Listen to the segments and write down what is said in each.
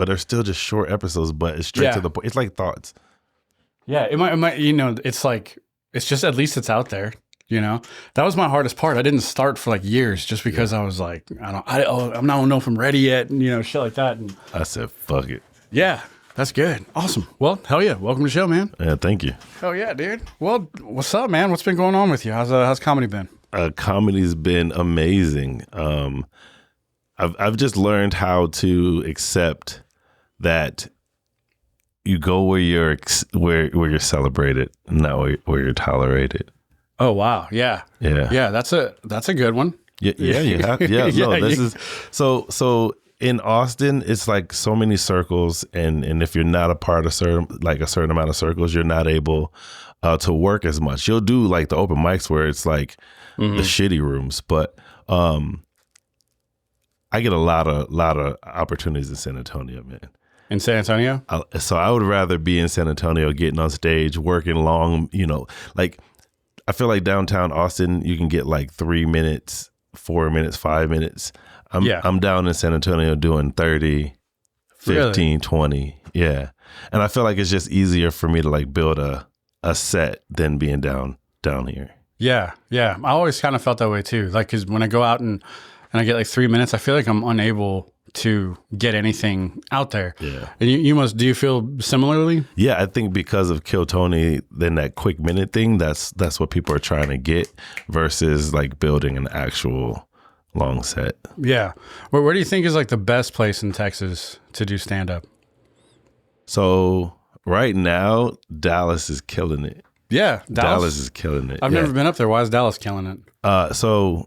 but they're still just short episodes, but it's straight to the point. It's like thoughts. Yeah, it might, you know, it's like, it's just, at least it's out there, you know? That was my hardest part. I didn't start for like years just because I was like, I don't know if I'm ready yet, and, you know, shit like that. And I said, fuck it. Yeah, that's good. Awesome. Well, hell yeah. Welcome to the show, man. Yeah, thank you. Hell yeah, dude. Well, what's up, man? What's been going on with you? How's comedy been? Comedy's been amazing. I've just learned how to accept that you go where you're celebrated, not where you're tolerated. Oh wow, yeah. That's a good one. Yeah. This is so. In Austin, it's like so many circles, and if you're not a part of a certain amount of circles, you're not able to work as much. You'll do like the open mics where it's like the shitty rooms, but I get a lot of opportunities in San Antonio, man. In San Antonio? So I would rather be in San Antonio, getting on stage, working long, you know, like I feel like downtown Austin, you can get like 3 minutes, 4 minutes, 5 minutes. I'm down in San Antonio doing 30, 15, really? 20. Yeah. And I feel like it's just easier for me to like build a set than being down here. Yeah. Yeah. I always kind of felt that way too. Like, cause when I go out and I get like 3 minutes, I feel like I'm unable to get anything out there. Yeah. And do you feel similarly? Yeah. I think because of KillTony, then that quick minute thing, that's what people are trying to get versus like building an actual long set. Yeah. Where do you think is like the best place in Texas to do stand up? So right now, Dallas is killing it. Yeah. Dallas is killing it. I've never been up there. Why is Dallas killing it? So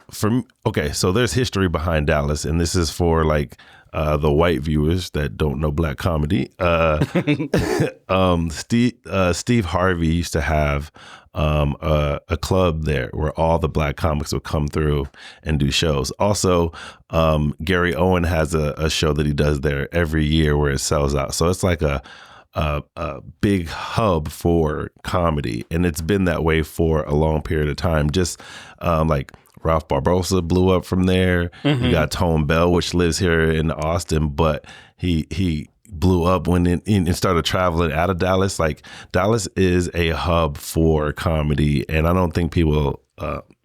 there's history behind Dallas, and this is for like the white viewers that don't know black comedy. Steve Harvey used to have a club there where all the black comics would come through and do shows. Also, Gary Owen has a show that he does there every year where it sells out. So it's like a big hub for comedy, and it's been that way for a long period of time. Just like Ralph Barbosa blew up from there. You got Tone Bell, which lives here in Austin, but he blew up when and started traveling out of Dallas. Like Dallas is a hub for comedy, and I don't think people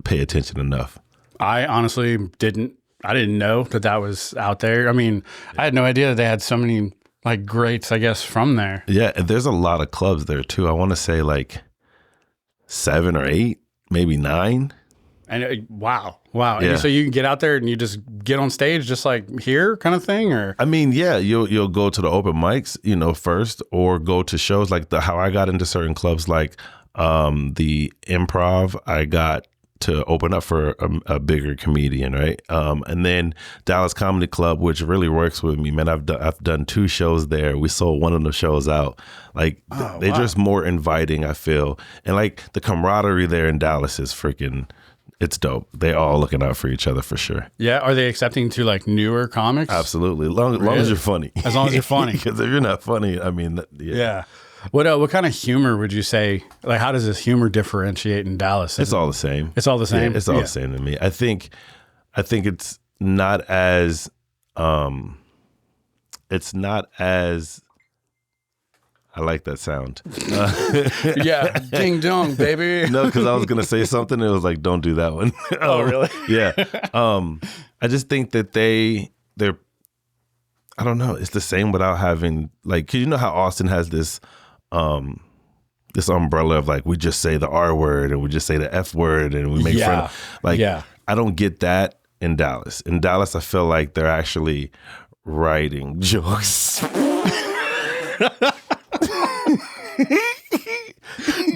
pay attention enough. I honestly didn't know that was out there. I mean, I had no idea that they had so many like greats, I guess, from there. Yeah, and there's a lot of clubs there too. I want to say like 7 or 8, maybe 9. And wow. Yeah. And so you can get out there and you just get on stage just like here kind of thing, or? I mean, yeah, you'll go to the open mics, you know, first, or go to shows like how I got into certain clubs like the Improv. I got to open up for a bigger comedian, right? And then Dallas Comedy Club, which really works with me, man. I've done 2 shows there. We sold one of the shows out. Like they're just more inviting, I feel, and like the camaraderie there in Dallas is freaking. It's dope. They all looking out for each other for sure. Yeah. Are they accepting to like newer comics? Absolutely. Long as you're funny. As long as you're funny. Because if you're not funny, I mean, yeah. What kind of humor would you say? Like, how does this humor differentiate in Dallas? It's all the same. It's all the same. Yeah, it's all the same to me. I think it's not as. It's not as. I like that sound. Yeah, ding dong, baby. No, because I was gonna say something. It was like, don't do that one. Oh, really? Yeah. I just think that they're. I don't know. It's the same without having like. Cause you know how Austin has this umbrella of like we just say the R word and we just say the F word and we make fun of like. Yeah. I don't get that in Dallas. In Dallas, I feel like they're actually writing jokes.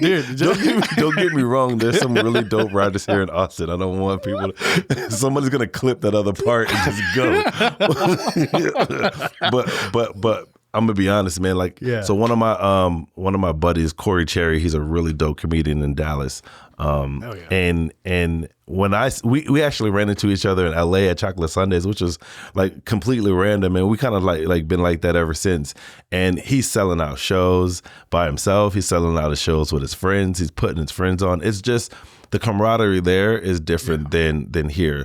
Dude, don't get me wrong. There's some really dope writers here in Austin. I don't want people to. Somebody's gonna clip that other part and just go. but I'm gonna be honest, man. Like, so one of my buddies, Corey Cherry, he's a really dope comedian in Dallas. And we actually ran into each other in LA at Chocolate Sundays, which was like completely random, and we kind of like been like that ever since. And he's selling out shows by himself. He's selling out his shows with his friends. He's putting his friends on. It's just the camaraderie there is different than here.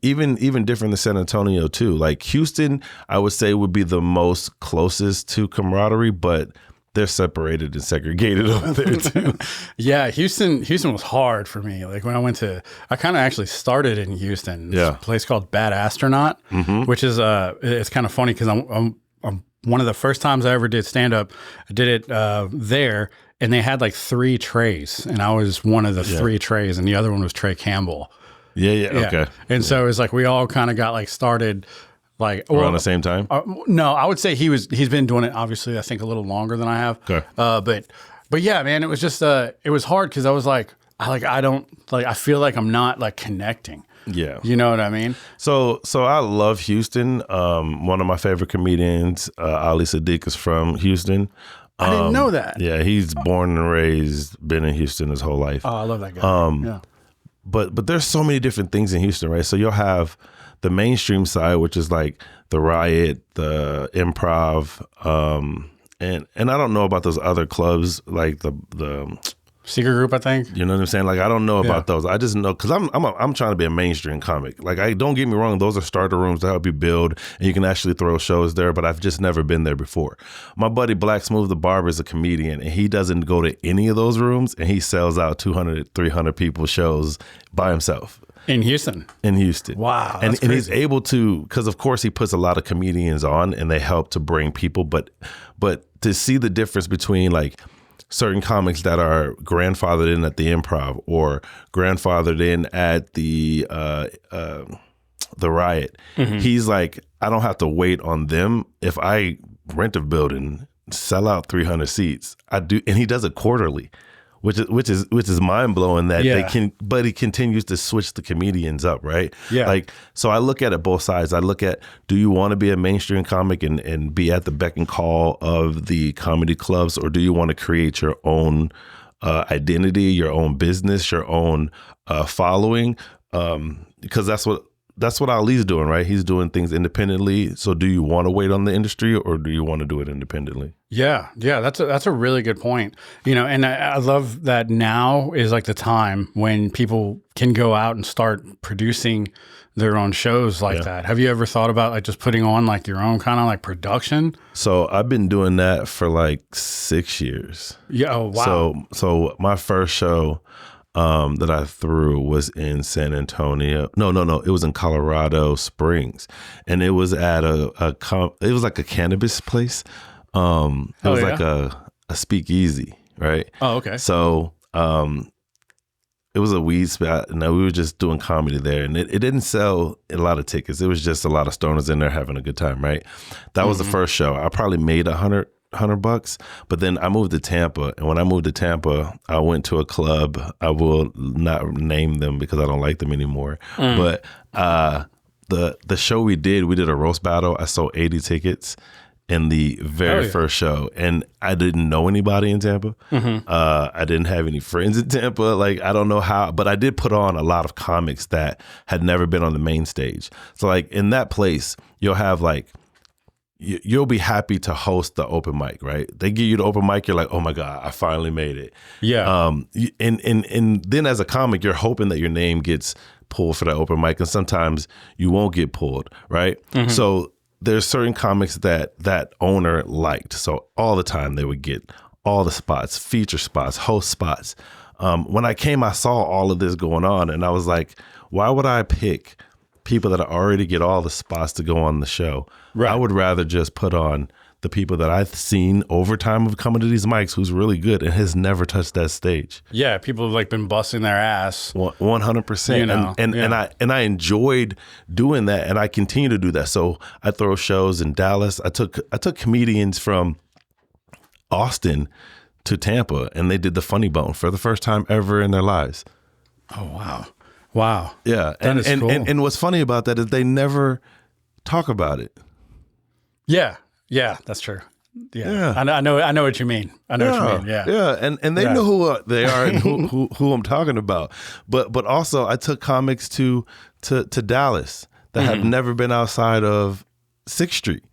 Even different than San Antonio too. Like Houston, I would say would be the most closest to camaraderie, but they're separated and segregated over there too. Yeah, Houston was hard for me. Like when I kind of actually started in Houston. This place called Bad Astronaut, which is it's kind of funny because I'm one of the first times I ever did stand up. I did it there, and they had like 3 Treys, and I was one of the 3 Treys, and the other one was Trey Campbell. Okay. And so it was like we all kind of got like started. Like around the same time? No, I would say he's been doing it obviously I think a little longer than I have. Okay. But yeah, man, it was just it was hard because I was like I feel like I'm not like connecting. Yeah. You know what I mean? So I love Houston. One of my favorite comedians, Ali Sadiq, is from Houston. I didn't know that. Yeah, he's born and raised, been in Houston his whole life. Oh, I love that guy. Yeah. But there's so many different things in Houston, right? So you'll have the mainstream side, which is like the Riot, the Improv, and I don't know about those other clubs like the Secret Group, I think. You know what I'm saying? Like I don't know about those. I just know because I'm trying to be a mainstream comic. Like don't get me wrong, those are starter rooms to help you build, and you can actually throw shows there. But I've just never been there before. My buddy Black Smooth the Barber is a comedian, and he doesn't go to any of those rooms, and he sells out 200, 300 people shows by himself. In Houston. Wow. And he's able to, because of course he puts a lot of comedians on and they help to bring people, but to see the difference between like certain comics that are grandfathered in at the Improv or grandfathered in at the Riot, he's like, I don't have to wait on them. If I rent a building, sell out 300 seats, I do, and he does it quarterly. Which is mind blowing that they can, but he continues to switch the comedians up, right? Yeah. Like, so I look at it both sides. I look at, do you want to be a mainstream comic and be at the beck and call of the comedy clubs, or do you want to create your own identity, your own business, your own following? Because that's what Ali's doing, right? He's doing things independently. So do you want to wait on the industry, or do you want to do it independently? Yeah, that's a really good point. You know, and I love that now is like the time when people can go out and start producing their own shows like that. Have you ever thought about like just putting on like your own kind of like production? So I've been doing that for like 6 years. Yeah. Oh, wow. So my first show that I threw was in San Antonio. No, it was in Colorado Springs, and it was at it was like a cannabis place. It was like a speakeasy, right? Oh, okay. So it was a weed spot, and we were just doing comedy there, and it didn't sell a lot of tickets. It was just a lot of stoners in there having a good time, right? That was the first show. I probably made $100, but then I moved to Tampa, and when I moved to Tampa, I went to a club. I will not name them because I don't like them anymore. But the show we did a roast battle. I sold 80 tickets in the very first show, and I didn't know anybody in Tampa. I didn't have any friends in Tampa. Like, I don't know how, but I did put on a lot of comics that had never been on the main stage. So like in that place, you'll have like, you'll be happy to host the open mic, right? They give you the open mic, you're like, oh my God, I finally made it. Yeah. And then as a comic, you're hoping that your name gets pulled for that open mic, and sometimes you won't get pulled, right? So there's certain comics that owner liked. So all the time they would get all the spots, feature spots, host spots. When I came, I saw all of this going on, and I was like, why would I pick people that already get all the spots to go on the show? Right. I would rather just put on the people that I've seen over time of coming to these mics who's really good and has never touched that stage. Yeah, people have like been busting their ass. 100%. You know, and I enjoyed doing that, and I continue to do that. So I throw shows in Dallas. I took comedians from Austin to Tampa, and they did the Funny Bone for the first time ever in their lives. Oh wow. Wow. Yeah. And cool. and what's funny about that is they never talk about it. Yeah. Yeah, that's true. Yeah. I know what you mean. I know what you mean. Yeah. Yeah. And they know who they are and who I'm talking about. But also I took comics to Dallas that have never been outside of 6th Street.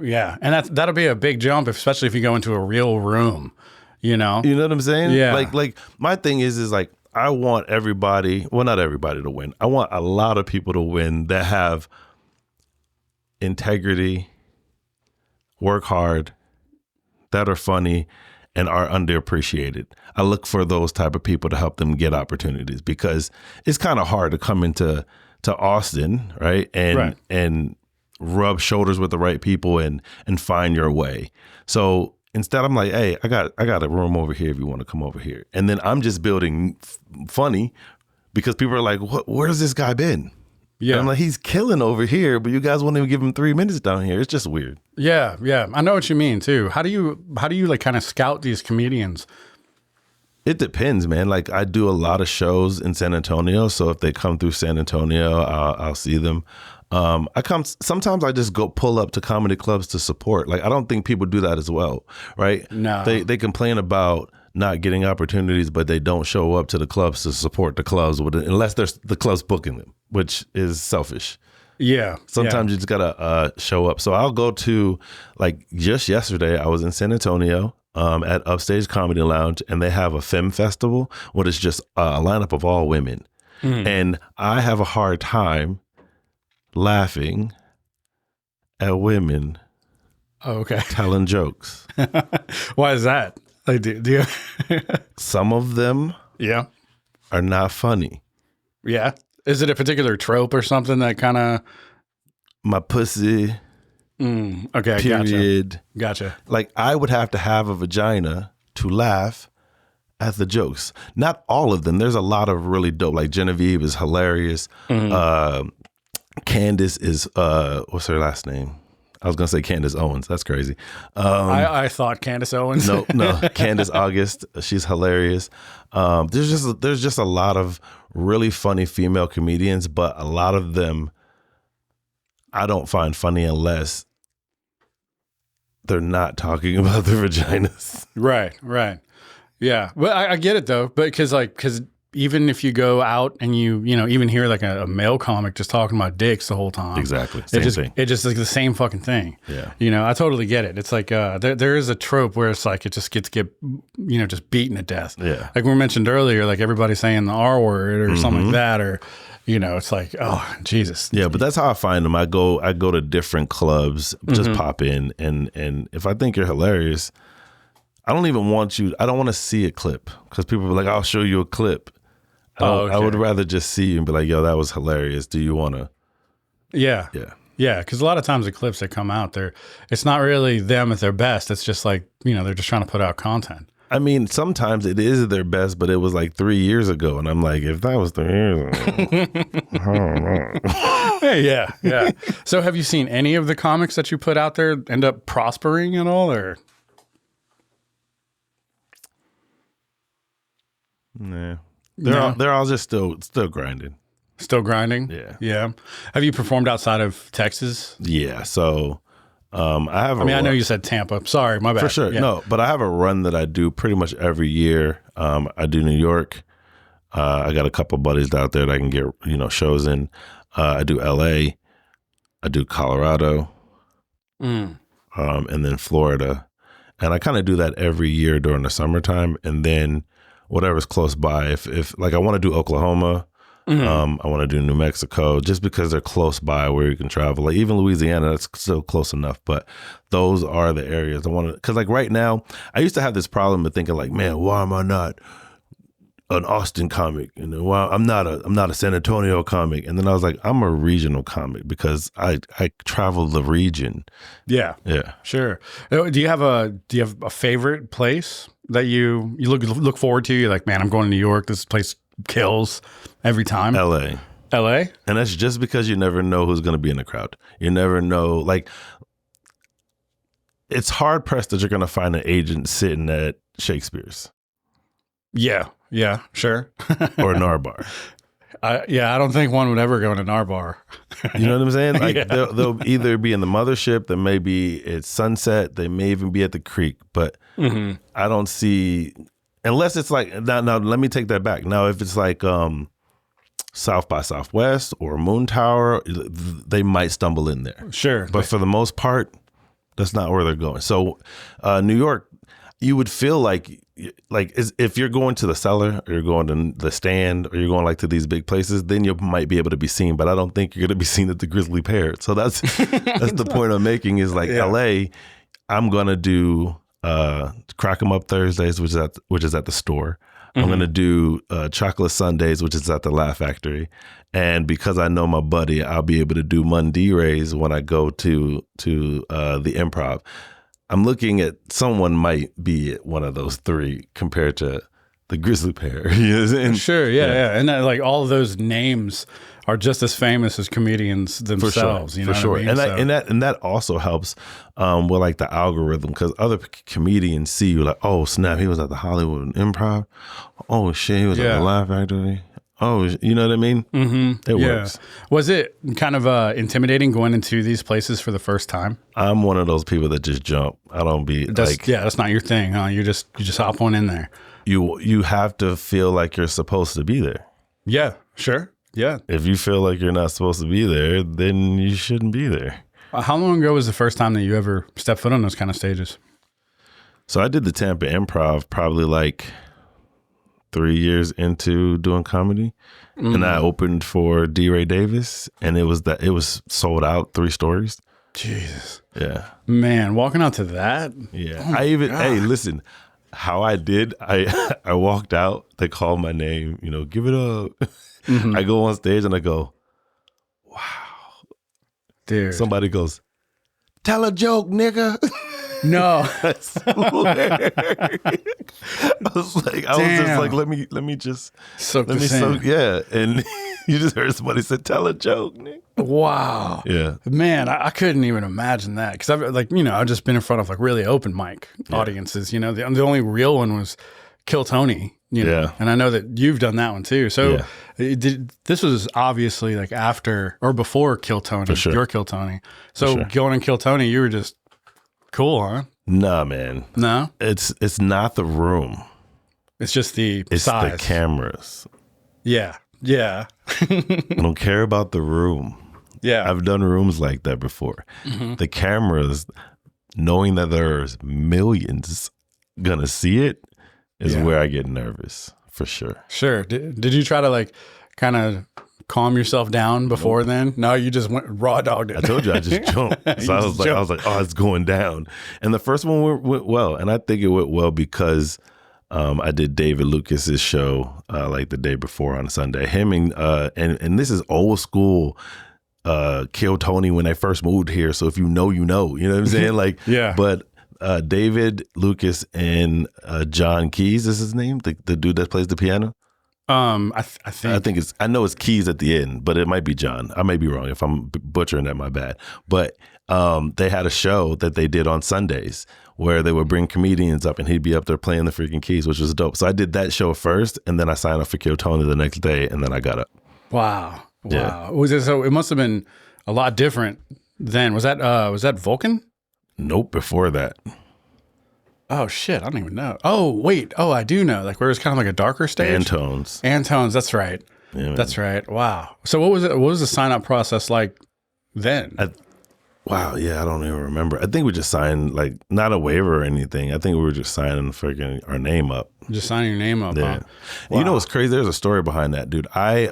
Yeah. And that'll be a big jump, especially if you go into a real room, You know what I'm saying? Yeah. Like my thing is like, I want everybody, well, not everybody to win. I want a lot of people to win that have integrity, work hard, that are funny, and are underappreciated. I look for those type of people to help them get opportunities, because it's kind of hard to come into Austin, right? And rub shoulders with the right people and find your way. So instead, I'm like, hey, I got a room over here if you want to come over here. And then I'm just building funny, because people are like, where's this guy been? Yeah. And I'm like, he's killing over here, but you guys won't even give him 3 minutes down here. It's just weird. Yeah. Yeah. I know what you mean too. How do you like kind of scout these comedians? It depends, man. Like, I do a lot of shows in San Antonio. So if they come through San Antonio, I'll see them. Sometimes I just go pull up to comedy clubs to support. Like, I don't think people do that as well, right? No. They complain about not getting opportunities, but they don't show up to the clubs to support the clubs unless there's the clubs booking them, which is selfish. Yeah. Sometimes you just gotta show up. So I'll go to, like, just yesterday I was in San Antonio at Upstage Comedy Lounge, and they have a femme festival where it's just a lineup of all women. And I have a hard time laughing at women telling jokes. Why is that? Like, do you some of them are not funny. Yeah. Is it a particular trope or something that kind of my pussy? Okay, period. Gotcha. Like, I would have to have a vagina to laugh at the jokes. Not all of them. There's a lot of really dope. Like, Genevieve is hilarious. Candace is what's her last name? I was gonna say Candace Owens. That's crazy. I thought Candace Owens. No, Candace August. She's hilarious. There's just a lot of really funny female comedians, but a lot of them I don't find funny unless they're not talking about their vaginas. Right. Yeah. Well, I get it though, but because even if you go out and you even hear like a male comic just talking about dicks the whole time. Exactly. Same thing. It just like the same fucking thing. Yeah. I totally get it. It's like there is a trope where it's like it just gets just beaten to death. Yeah. Like we mentioned earlier, like everybody saying the R word or something like that, or it's like, oh Jesus. Yeah, but that's how I find them. I go to different clubs, just pop in, and if I think you're hilarious, I don't want to see a clip, because people are like, I'll show you a clip. I would rather just see you and be like, yo, that was hilarious. Do you want to? Yeah. Because a lot of times the clips that come out, it's not really them at their best. It's just like, they're just trying to put out content. I mean, sometimes it is their best, but it was like 3 years ago. And I'm like, if that was 3 years ago, I don't know. Yeah. So have you seen any of the comics that you put out there end up prospering at all, or? Nah. They're all just still grinding. Still grinding? Yeah. Have you performed outside of Texas? Yeah. So I know you said Tampa. Sorry, my bad. For sure. Yeah. No, but I have a run that I do pretty much every year. I do New York. I got a couple buddies out there that I can get, shows in. I do LA. I do Colorado. And then Florida. And I kind of do that every year during the summertime. And then whatever's close by. If like I want to do Oklahoma, I want to do New Mexico, just because they're close by where you can travel. Like even Louisiana, that's still close enough. But those are the areas I want to. Because like right now, I used to have this problem of thinking like, man, why am I not an Austin comic? And why I'm not a San Antonio comic? And then I was like, I'm a regional comic because I travel the region. Yeah, sure. Do you have a favorite place that you look forward to? You're like, man, I'm going to New York. This place kills every time. LA. And that's just because you never know who's going to be in the crowd. You never know. Like, it's hard pressed that you're going to find an agent sitting at Shakespeare's. Yeah, sure. Or Narbar. I don't think one would ever go in our bar. You know what I'm saying? Like Yeah. they'll either be in the mothership, they may be at Sunset, they may even be at the Creek, but I don't see, unless it's like, now let me take that back. Now, if it's like South by Southwest or Moon Tower, they might stumble in there. Sure. But for the most part, that's not where they're going. So New York, you would feel like if you're going to the Cellar or you're going to the Stand or you're going like to these big places, then you might be able to be seen. But I don't think you're going to be seen at the Grizzly Pear. So that's the point I'm making is like LA, I'm going to do Crack 'em Up Thursdays, which is at the store. I'm going to do Chocolate Sundays, which is at the Laugh Factory. And because I know my buddy, I'll be able to do Monday Rays when I go to the Improv. I'm looking at someone might be at one of those three compared to the Grizzly Pear. You know what I'm saying? Sure, yeah. And like all of those names are just as famous as comedians themselves. You know what I mean? And that also helps with like the algorithm, because other comedians see you like, oh snap, he was at the Hollywood Improv. Oh shit, he was at the Laugh Factory. Oh, you know what I mean? Mm-hmm. It works. Was it kind of intimidating going into these places for the first time? I'm one of those people that just jump. I don't be that's not your thing, huh? You just hop on in there. You have to feel like you're supposed to be there. Yeah, sure. Yeah. If you feel like you're not supposed to be there, then you shouldn't be there. How long ago was the first time that you ever stepped foot on those kind of stages? So I did the Tampa Improv probably like 3 years into doing comedy, and I opened for D. Ray Davis, and it was sold out 3 stories. Jesus. Yeah. Man, walking out to that. Yeah. Oh hey, listen, how I did, I walked out, they called my name, give it up. I go on stage and I go, wow. Dude. Somebody goes, tell a joke, nigga. No. I was just like, let me just soak let me this in. soak, yeah. And you just heard somebody say, tell a joke, nigga. Wow. Yeah. Man, I couldn't even imagine that, because I've just been in front of like really open mic audiences. The only real one was KillTony. And I know that you've done that one too. So this was obviously like after or before KillTony, For sure. your KillTony. So going on KillTony, you were just cool, huh? Nah, man. No? It's not the room. It's just the It's size. the cameras. Yeah. Yeah. I don't care about the room. Yeah. I've done rooms like that before. The cameras, knowing that there's millions gonna see it, is where I get nervous, for sure. Sure. Did you try to like kind of calm yourself down before then? No, you just went raw dogged it. I told you I just jumped. So I was like, oh, it's going down. And the first one went well, and I think it went well because I did David Lucas's show like the day before on Sunday. Him and this is old school KillTony when they first moved here. So if you know, you know. You know what I'm saying? Like, But David Lucas and John Keys is his name, the dude that plays the piano. I think I know it's Keys at the end, but it might be John. I may be wrong. If I'm butchering that, my bad. But they had a show that they did on Sundays where they would bring comedians up and he'd be up there playing the freaking keys, which was dope. So I did that show first, and then I signed up for KillTony the next day, and then I got up. Wow. Yeah. So it must have been a lot different then. Was that Vulcan? Nope, before that. Oh shit, I don't even know. Oh wait, I do know. Like where it was kind of like a darker stage. Antones, that's right. Yeah, that's right. Wow. So what was it? What was the sign up process like then? Wow, yeah, I don't even remember. I think we just signed like not a waiver or anything. I think we were just signing our name up. Just signing your name up. Yeah. Huh? Wow. You know what's crazy? There's a story behind that, dude. I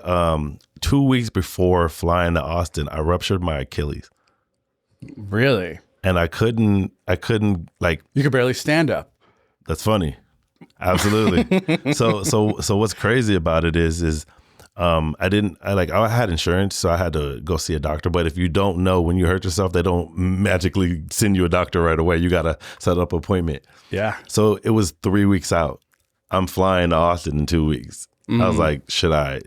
2 weeks before flying to Austin, I ruptured my Achilles. Really? And I couldn't like. You could barely stand up. That's funny. Absolutely. So what's crazy about it is I had insurance, so I had to go see a doctor. But if you don't know when you hurt yourself, they don't magically send you a doctor right away. You got to set up an appointment. Yeah. So it was 3 weeks out. I'm flying to Austin in 2 weeks. I was like, should I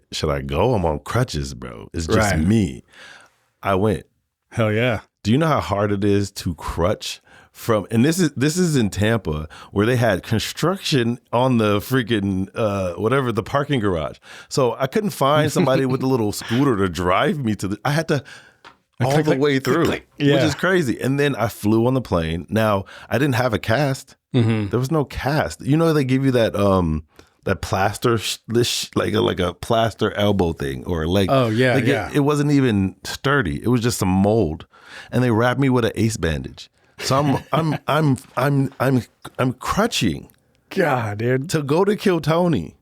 go? I'm on crutches, bro. It's just me. I went. Hell yeah. Do you know how hard it is to crutch and this is in Tampa, where they had construction on the freaking whatever, the parking garage. So I couldn't find somebody with a little scooter to drive me to I had to all the way through, which is crazy. And then I flew on the plane. Now I didn't have a cast. There was no cast. You know, they give you that that plaster, like a plaster elbow thing, or like, oh yeah, it wasn't even sturdy. It was just some mold, and they wrapped me with an ace bandage. So I'm crutching. God, dude. To go to KillTony.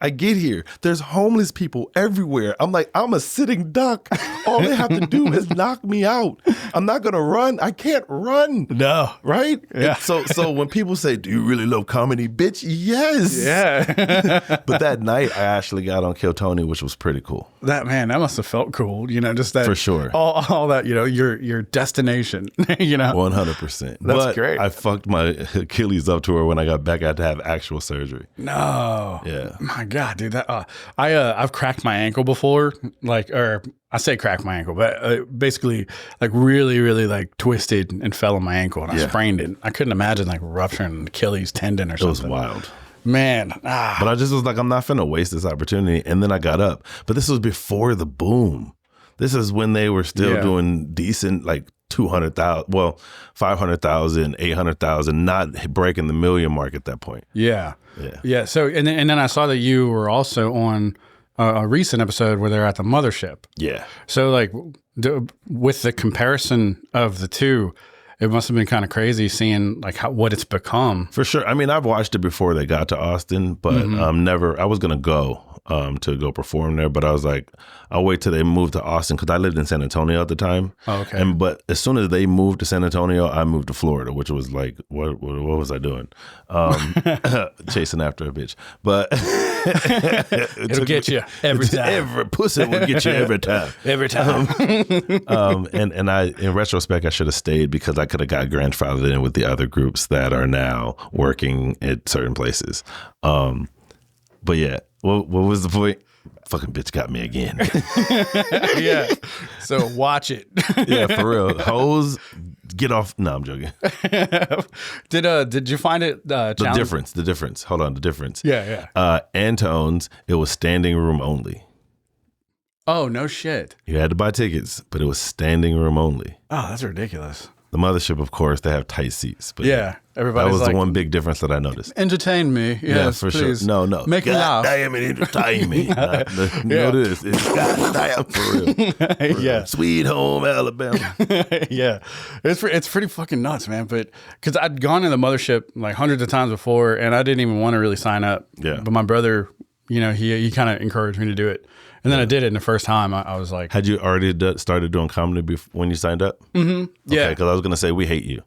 I get here. There's homeless people everywhere. I'm like, I'm a sitting duck. All they have to do is knock me out. I'm not gonna run. I can't run. No. Right? Yeah. So when people say, do you really love comedy? Bitch, yes. Yeah. But that night I actually got on KillTony, which was pretty cool. That must have felt cool. You know, just that. For sure. All that, you know, your destination, you know. 100%. That's great. I fucked my Achilles up to her when I got back. I had to have actual surgery. No. Yeah. My God, dude. That I've cracked my ankle before. Or I say cracked my ankle, but basically like really, really like twisted and fell on my ankle and I sprained it. I couldn't imagine like rupturing an Achilles tendon or something. It was wild. Man. But I just was like, I'm not finna waste this opportunity. And then I got up. But this was before the boom. This is when they were still doing decent, like 200,000, well, 500,000, 800,000, not breaking the million mark at that point. Yeah. So, and then I saw that you were also on a recent episode where they're at the mothership. Yeah. So like with the comparison of the two, it must have been kind of crazy seeing like what it's become. For sure. I mean, I've watched it before they got to Austin, but I was going to go perform there, but I was like, I'll wait till they move to Austin, because I lived in San Antonio at the time. Oh, okay. But as soon as they moved to San Antonio, I moved to Florida, which was like, what was I doing? Chasing after a bitch. But it'll get you every time. Every pussy will get you every time. Every time. And I, in retrospect, I should have stayed, because I could have got grandfathered in with the other groups that are now working at certain places. But yeah, what was the point? Fucking bitch got me again. Yeah. So watch it. Yeah, for real. Hoes, get off. No, I'm joking. Did you find it The difference. Hold on, the difference. Yeah. Antone's, it was standing room only. Oh, no shit. You had to buy tickets, but it was standing room only. Oh, that's ridiculous. The mothership, of course, they have tight seats. But everybody. That was like, the one big difference that I noticed. Entertain me. Yes, for please. sure. No. Make me laugh. Damn it, entertain me. Know this. It's goddamn for real. Yeah. Sweet home Alabama. Yeah. It's pretty fucking nuts, man. But because I'd gone to the mothership like hundreds of times before, and I didn't even want to really sign up. Yeah. But my brother, you know, he kind of encouraged me to do it. And then I did it, and the first time I was like... Had you already started doing comedy when you signed up? Mm-hmm. Yeah. Okay, because I was going to say, we hate you.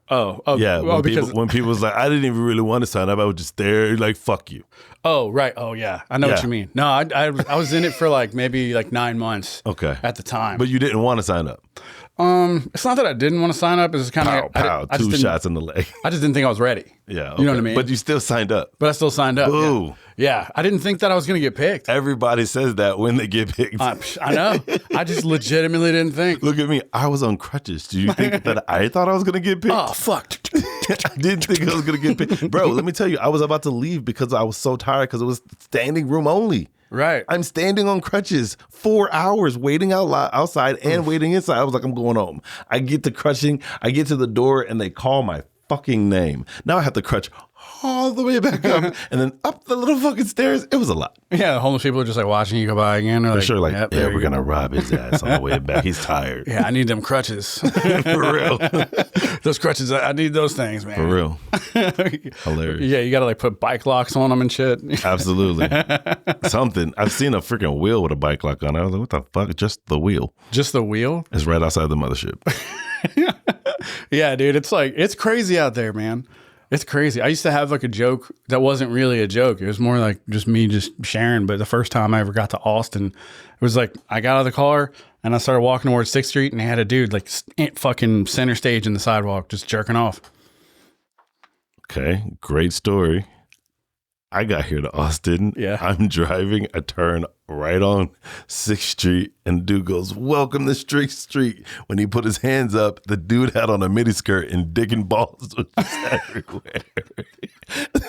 Oh. Yeah, when people was like, I didn't even really want to sign up, I would just stare, like, fuck you. Oh, right. Oh, yeah. I know what you mean. No, I was in it for like maybe like 9 months. Okay. At the time. But you didn't want to sign up? It's not that I didn't want to sign up. It's kind of... I two shots in the leg. I just didn't think I was ready. Yeah. Okay. You know what I mean? But you still signed up. But I still signed up. Ooh. Yeah. I didn't think that I was going to get picked. Everybody says that when they get picked. I know. I just legitimately didn't think. Look at me. I was on crutches. Do you think that I thought I was going to get picked? Oh, fuck. I didn't think I was going to get picked. Bro, let me tell you, I was about to leave because I was so tired, because it was standing room only. Right. I'm standing on crutches 4 hours waiting outside and waiting inside. I was like, I'm going home. I get to crutching. I get to the door and they call my fucking name. Now I have to crutch all the way back up and then up the little fucking stairs. It was a lot. Yeah, the homeless people are just like watching you go by again. For like, sure, like, yep, we're going to rob his ass on the way back. He's tired. Yeah, I need them crutches. For real. Those crutches, I need those things, man. For real. Hilarious. Yeah, you got to like put bike locks on them and shit. Absolutely. Something. I've seen a freaking wheel with a bike lock on it. I was like, what the fuck? Just the wheel. Just the wheel? It's right outside the mothership. Yeah, dude. It's like, it's crazy out there, man. It's crazy. I used to have like a joke that wasn't really a joke. It was more like just me just sharing. But the first time I ever got to Austin, it was like I got out of the car and I started walking towards 6th Street and they had a dude like fucking center stage in the sidewalk just jerking off. Okay. Great story. I got here to Austin. Yeah. I'm driving. I turn right on 6th Street, and the dude goes, "Welcome to Street." When he put his hands up, the dude had on a miniskirt and digging balls was just everywhere.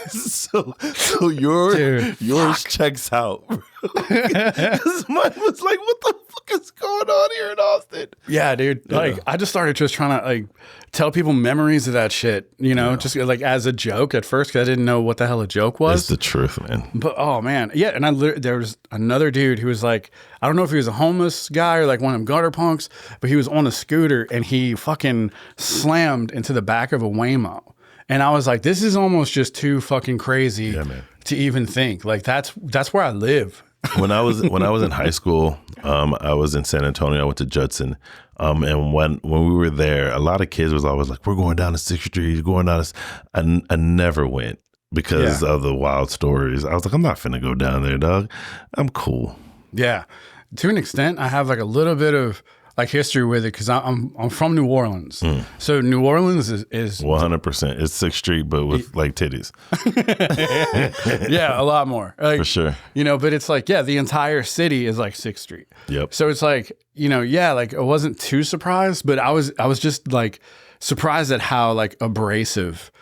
so yours checks out. Because mine was like, what the fuck is going on here in Austin? Yeah, dude. Yeah. Like, I just started just trying to like tell people memories of that shit, you know, just like as a joke at first, because I didn't know what the hell a joke was. It's the truth, man. But oh man, yeah. And there was another dude who was like, I don't know if he was a homeless guy or like one of them gutter punks, but he was on a scooter and he fucking slammed into the back of a Waymo. And I was like, this is almost just too fucking crazy to even think. Like that's where I live. When I was in high school, I was in San Antonio. I went to Judson, and when we were there, a lot of kids was always like, "We're going down to 6th Street, going down to." I never went because of the wild stories. I was like, I'm not finna go down there, dog. I'm cool. Yeah, to an extent, I have like a little bit of like history with it because I'm from New Orleans. So New Orleans is 100%. It's 6th Street, but with like titties. Yeah, a lot more. Like, for sure. You know, but it's like, the entire city is like 6th Street. Yep. So it's like, you know, like I wasn't too surprised, but I was just like surprised at how like abrasive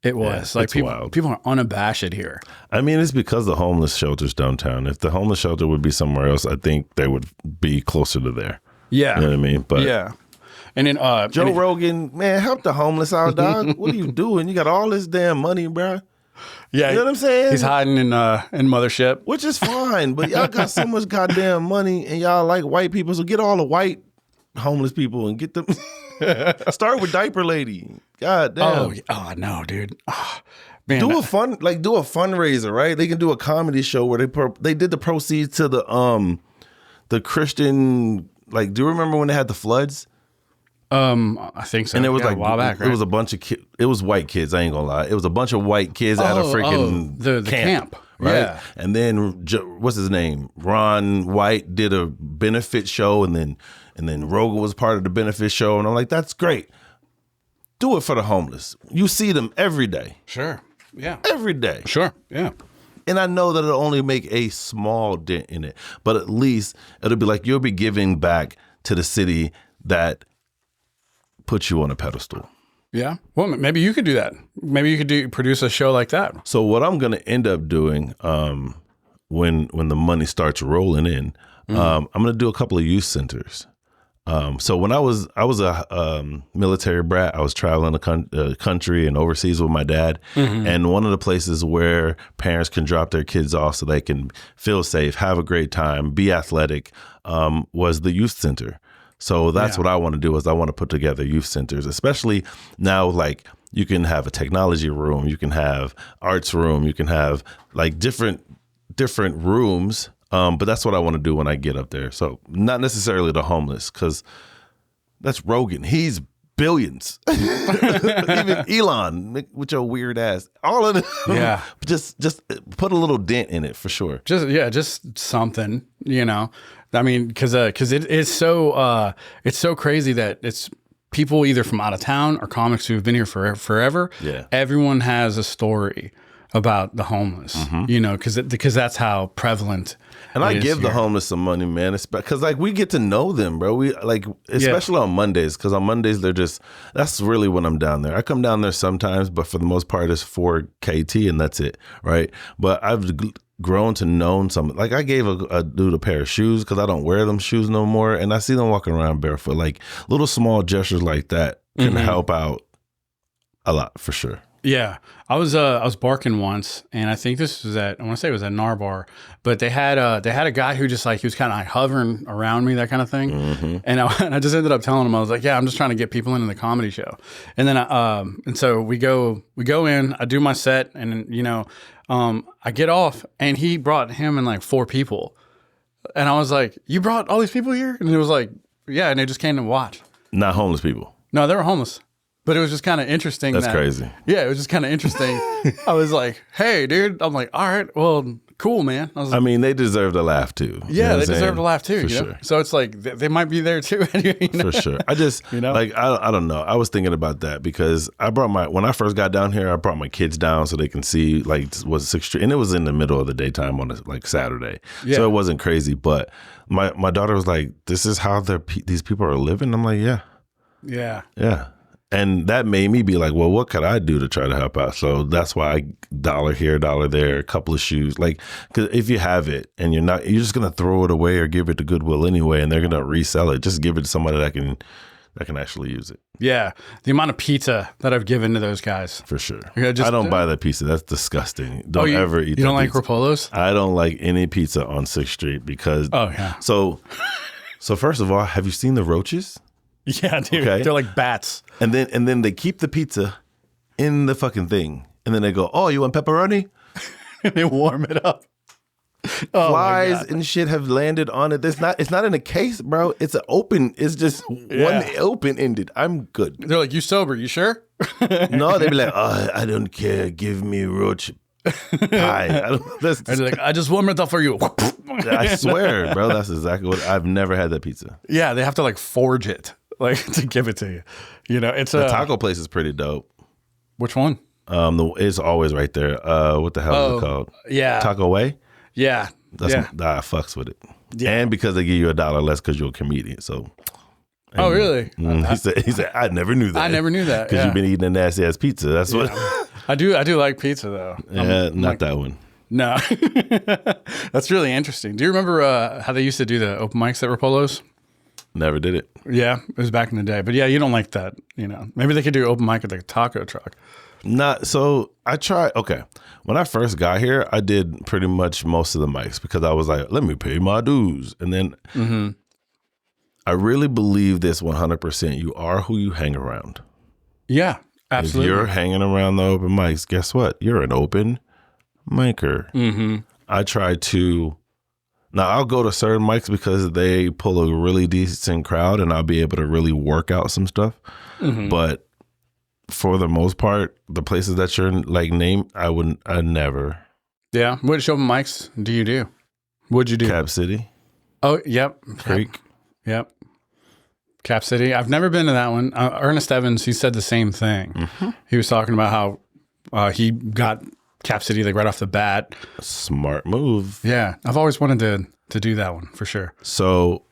it was. Like people are unabashed here. I mean, it's because the homeless shelter's downtown. If the homeless shelter would be somewhere else, I think they would be closer to there. Yeah. You know what I mean? But yeah. And then Joe Rogan, man, help the homeless out, dog. What are you doing? You got all this damn money, bro. Yeah. You know what I'm saying? He's hiding in Mothership. Which is fine, but y'all got so much goddamn money and y'all like white people, so get all the white homeless people and get them. Start with Diaper Lady. God damn. Oh no, dude. Oh, man, do a fundraiser, right? They can do a comedy show where they did the proceeds to the Christian. Like, do you remember when they had the floods? I think so. And it was like a while back, right? It was a bunch of kids. It was white kids. I ain't gonna lie. It was a bunch of white kids at a freaking the camp, right? Yeah. And then what's his name? Ron White did a benefit show, and then Rogan was part of the benefit show, and I'm like, that's great. Do it for the homeless. You see them every day. Sure. Yeah. Every day. Sure. Yeah. And I know that it'll only make a small dent in it, but at least it'll be like you'll be giving back to the city that put you on a pedestal. Yeah. Well, maybe you could do that. Maybe you could produce a show like that. So what I'm going to end up doing when the money starts rolling in, I'm going to do a couple of youth centers. So when I was a military brat, I was traveling the country and overseas with my dad. And one of the places where parents can drop their kids off so they can feel safe, have a great time, be athletic, was the youth center. So that's what I want to do is I want to put together youth centers, especially now, like you can have a technology room, you can have arts room, you can have like different rooms. But that's what I want to do when I get up there. So not necessarily the homeless, because that's Rogan. He's billions. Even Elon with your weird ass. All of them. Yeah. Just put a little dent in it for sure. Just something, you know. I mean, because it's so crazy that it's people either from out of town or comics who have been here forever. Yeah. Everyone has a story about the homeless, you know, because that's how prevalent. And I give the homeless some money, man. Because like we get to know them, bro. We like, especially on Mondays, because on Mondays that's really when I'm down there. I come down there sometimes, but for the most part it's for KT and that's it, right? But I've grown to know some. Like I gave a dude a pair of shoes because I don't wear them shoes no more, and I see them walking around barefoot. Like little small gestures like that can help out a lot for sure. Yeah, I was barking once, and I think this was I want to say it was at Narbar, but they had a guy who just like he was kind of like hovering around me, that kind of thing, and I just ended up telling him, I was like, yeah, I'm just trying to get people into the comedy show, and then and so we go in, I do my set, and you know, I get off, and he brought him and like 4 people, and I was like, you brought all these people here, and it was like, yeah, and they just came to watch. Not homeless people. No, they were homeless. But it was just kind of interesting. That's crazy. Yeah, it was just kind of interesting. I was like, hey, dude. I'm like, all right, well, cool, man. I was I mean, they deserve a laugh too. Yeah, they deserve a laugh too. For you know? sure. So it's like they might be there too. You know? For sure. I just like I don't know. I was thinking about that because when I first got down here, I brought my kids down so they can see like what's 6th Street, and it was in the middle of the daytime on like Saturday, so it wasn't crazy. But my daughter was like, "This is how these people are living." I'm like, "Yeah." And that made me be like, well, what could I do to try to help out? So that's why I dollar here, dollar there, a couple of shoes. Like, because if you have it and you're just gonna throw it away or give it to Goodwill anyway, and they're gonna resell it. Just give it to somebody that can actually use it. Yeah, the amount of pizza that I've given to those guys. For sure. I don't buy that pizza. That's disgusting. Don't ever eat. You don't like pizza. Rapolos? I don't like any pizza on 6th Street because. Oh yeah. So first of all, have you seen the roaches? Yeah, dude. Okay. They're like bats. And then they keep the pizza in the fucking thing. And then they go, "Oh, you want pepperoni?" And they warm it up. Flies and shit have landed on it. It's not in a case, bro. It's just one open ended. I'm good. They're like, "You sober? You sure?" No, they'd be like, "Oh, I don't care. Give me roach pie." They're like, "I just warmed it up for you." I swear, bro. That's exactly what I've never had that pizza. Yeah, they have to like forge it. Like to give it to you, you know. It's the taco place is pretty dope. Which one? It's always right there. What the hell is it called? Yeah, Taco Way. Yeah, I fucks with it. Yeah, and because they give you $1 less because you're a comedian. So. Oh really? He said, I never knew that. I never knew that because you've been eating a nasty ass pizza. That's what. I do like pizza though. Yeah, not that one. No, that's really interesting. Do you remember how they used to do the open mics at Rapolos? Never did it. Yeah, it was back in the day. But yeah, you don't like that, you know. Maybe they could do open mic at the taco truck. So I tried. Okay. When I first got here, I did pretty much most of the mics because I was like, let me pay my dues. And then I really believe this 100%. You are who you hang around. Yeah, absolutely. If you're hanging around the open mics, guess what? You're an open micer. Mm-hmm. I try to. Now, I'll go to certain mics because they pull a really decent crowd and I'll be able to really work out some stuff. Mm-hmm. But for the most part, the places that you're like named, I never. Yeah. Which open mics do you do? What'd you do? Cap City. Oh, yep. Creek. Yep. Cap City. I've never been to that one. Ernest Evans, he said the same thing. Mm-hmm. He was talking about how he got Cap City like right off the bat. Smart move. Yeah, I've always wanted to do that one for sure. So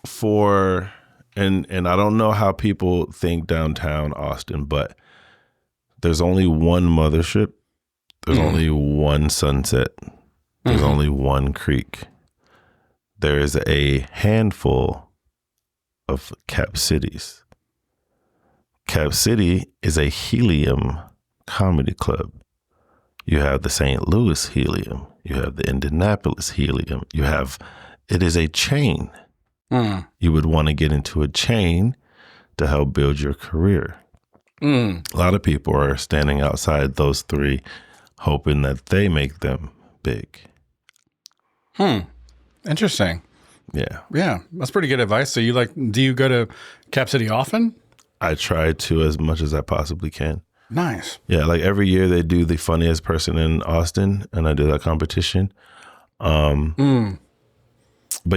and I don't know how people think downtown Austin, but there's only one mothership. There's only one Sunset. There's only one Creek. There is a handful of Cap Cities. Cap City is a helium comedy club. You have the St. Louis Helium. You have the Indianapolis Helium. It is a chain. You would want to get into a chain to help build your career. A lot of people are standing outside those three, hoping that they make them big. Interesting. Yeah. Yeah, that's pretty good advice. So do you go to Cap City often? I try to as much as I possibly can. Nice. Yeah, like every year they do the funniest person in Austin, and I do that competition. But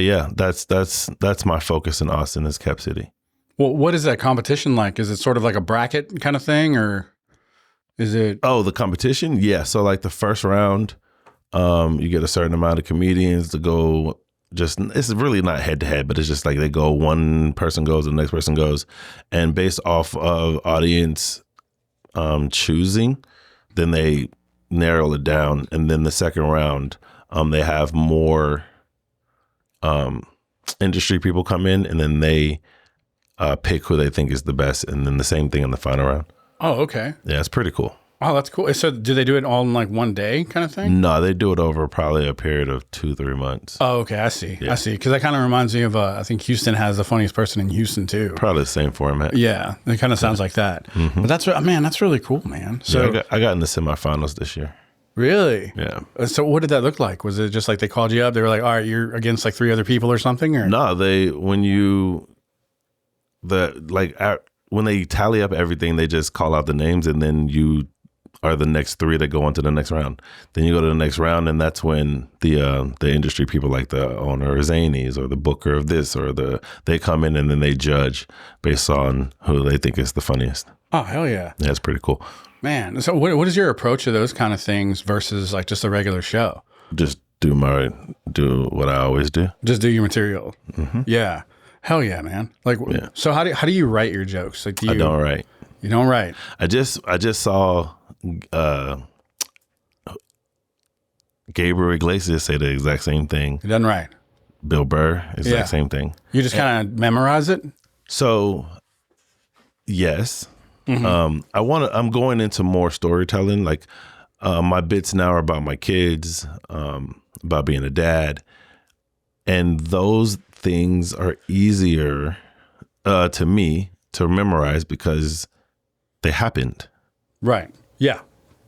yeah, that's my focus in Austin is Cap City. Well, what is that competition like? Is it sort of like a bracket kind of thing, or is it? Oh, the competition? Yeah. So like the first round, you get a certain amount of comedians to go. It's really not head to head, but it's just like they go. One person goes, the next person goes, and based off of audience choosing, then they narrow it down, and then the second round, they have more industry people come in, and then they pick who they think is the best, and then the same thing in the final round. Oh, okay. Yeah, it's pretty cool. Oh, that's cool. So do they do it all in like one day kind of thing? No, they do it over probably a period of 2-3 months. Oh, okay. I see. Yeah. I see. Because that kind of reminds me of, I think Houston has the funniest person in Houston too. Probably the same format. Yeah. It kind of sounds like that. Mm-hmm. But that's really cool, man. So yeah, I got in the semifinals this year. Really? Yeah. So what did that look like? Was it just like they called you up? They were like, all right, you're against like 3 other people or something? Or no, when they tally up everything, they just call out the names, and then you are the next 3 that go on to the next round. Then you go to the next round, and that's when the industry people like the owner of Zanies or the booker of this or they come in and then they judge based on who they think is the funniest. Oh, hell yeah. Yeah, it's pretty cool. Man, so what is your approach to those kind of things versus like just a regular show? Just do what I always do. Just do your material. Mm-hmm. Yeah. Hell yeah, man. Like, yeah. So how do you write your jokes? Like, I don't write. You don't write. I just saw Gabriel Iglesias say the exact same thing. He doesn't write. Bill Burr, exact same thing. You just kind of memorize it? So, yes. Mm-hmm. I'm going into more storytelling. Like, my bits now are about my kids, about being a dad. And those things are easier to me to memorize because they happened. Right. Yeah.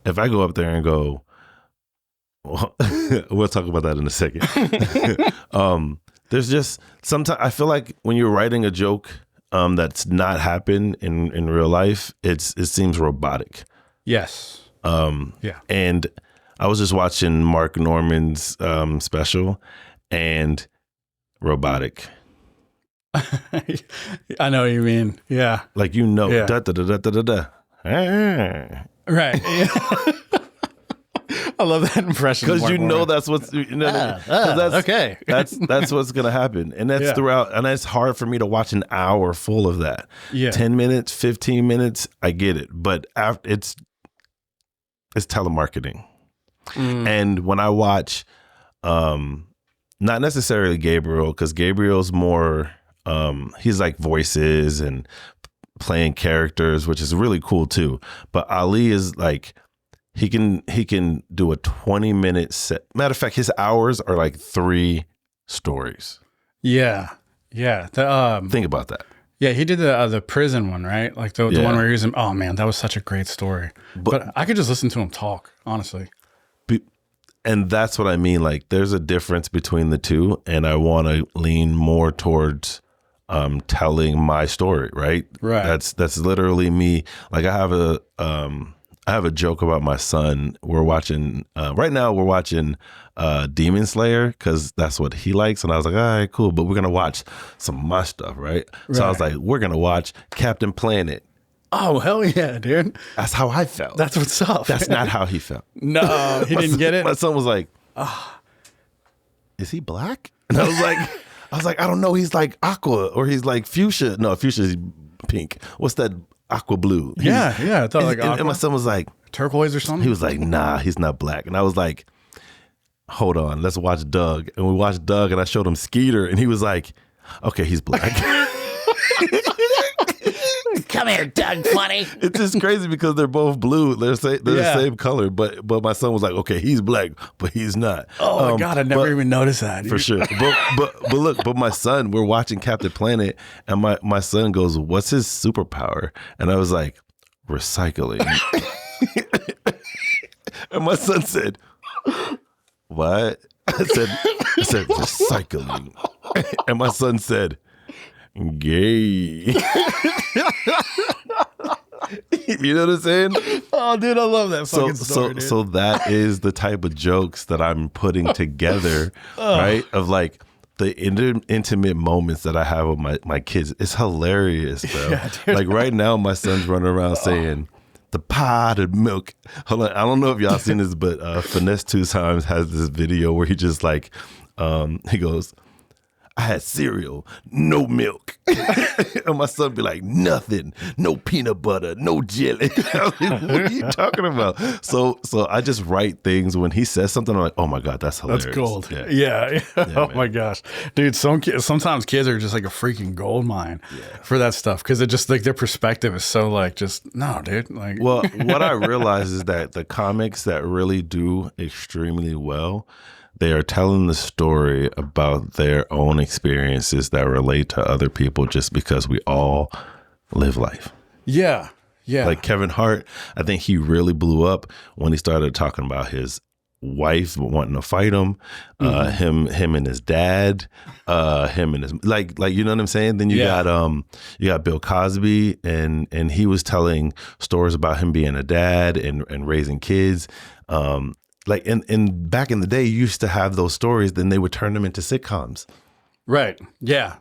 If I go up there and go, well, we'll talk about that in a second. There's just sometimes I feel like when you're writing a joke that's not happened in real life, it seems robotic. Yes. Yeah. And I was just watching Mark Norman's special, and robotic. I know what you mean. Yeah. Like, da da da da da da. Right. I love that impression. Because that's what's that's okay. that's what's gonna happen, and that's throughout. And it's hard for me to watch an hour full of that. Yeah, 10 minutes, 15 minutes, I get it, but after it's telemarketing. And when I watch, not necessarily Gabriel, because Gabriel's more, he's like voices and playing characters, which is really cool too. But Ali is like, he can do a 20-minute set. Matter of fact, his hours are like 3 stories. Yeah. Yeah. Think about that. Yeah, he did the prison one, right? Like the one where he was in, oh man, that was such a great story. But I could just listen to him talk, honestly. And that's what I mean. Like, there's a difference between the two, and I want to lean more towards telling my story, right? Right. That's literally me. Like, I have a joke about my son. We're watching right now. We're watching Demon Slayer because that's what he likes, and I was like, all right, cool. But we're gonna watch some of my stuff, right? So I was like, we're gonna watch Captain Planet. Oh, hell yeah, dude. That's how I felt. That's what's up. That's not how he felt. No, he didn't get it. My son was like, is he black? And I was like, I don't know. He's like aqua, or he's like fuchsia. No, fuchsia is pink. What's that? Aqua blue. Yeah. I thought like aqua. And my son was like, turquoise or something? He was like, nah, he's not black. And I was like, hold on, let's watch Doug. And we watched Doug, and I showed him Skeeter, and he was like, okay, he's black. Come here, Doug Funny. It's just crazy because they're both blue. They're the same color, but my son was like, okay, he's black, but he's not. Oh my God, I never even noticed that. For sure. But look, my son, we're watching Captain Planet, and my son goes, what's his superpower? And I was like, recycling. And my son said, what? I said recycling. And my son said, gay. You know what I'm saying? Oh, dude, I love that fucking story, dude. So that is the type of jokes that I'm putting together, right? Of like the intimate moments that I have with my kids. It's hilarious, bro. Yeah, like right now, my son's running around saying, the potted milk. Hold on, I don't know if y'all seen this, but Finesse 2 Times has this video where he just like, he goes, I had cereal, no milk. And my son be like, nothing, no peanut butter, no jelly. Like, what are you talking about? So I just write things when he says something, I'm like, oh my God, that's hilarious. That's gold. Yeah. Oh man. My gosh. Dude, sometimes kids are just like a freaking gold mine for that stuff. Cause it just like their perspective is so like, just no, dude. Like, well, what I realize is that the comics that really do extremely well, they are telling the story about their own experiences that relate to other people just because we all live life. Yeah. Like Kevin Hart, I think he really blew up when he started talking about his wife wanting to fight him, him and his dad, him and his like you know what I'm saying. Then you got Bill Cosby, and he was telling stories about him being a dad and raising kids. Like in back in the day, you used to have those stories, then they would turn them into sitcoms. Right. Yeah.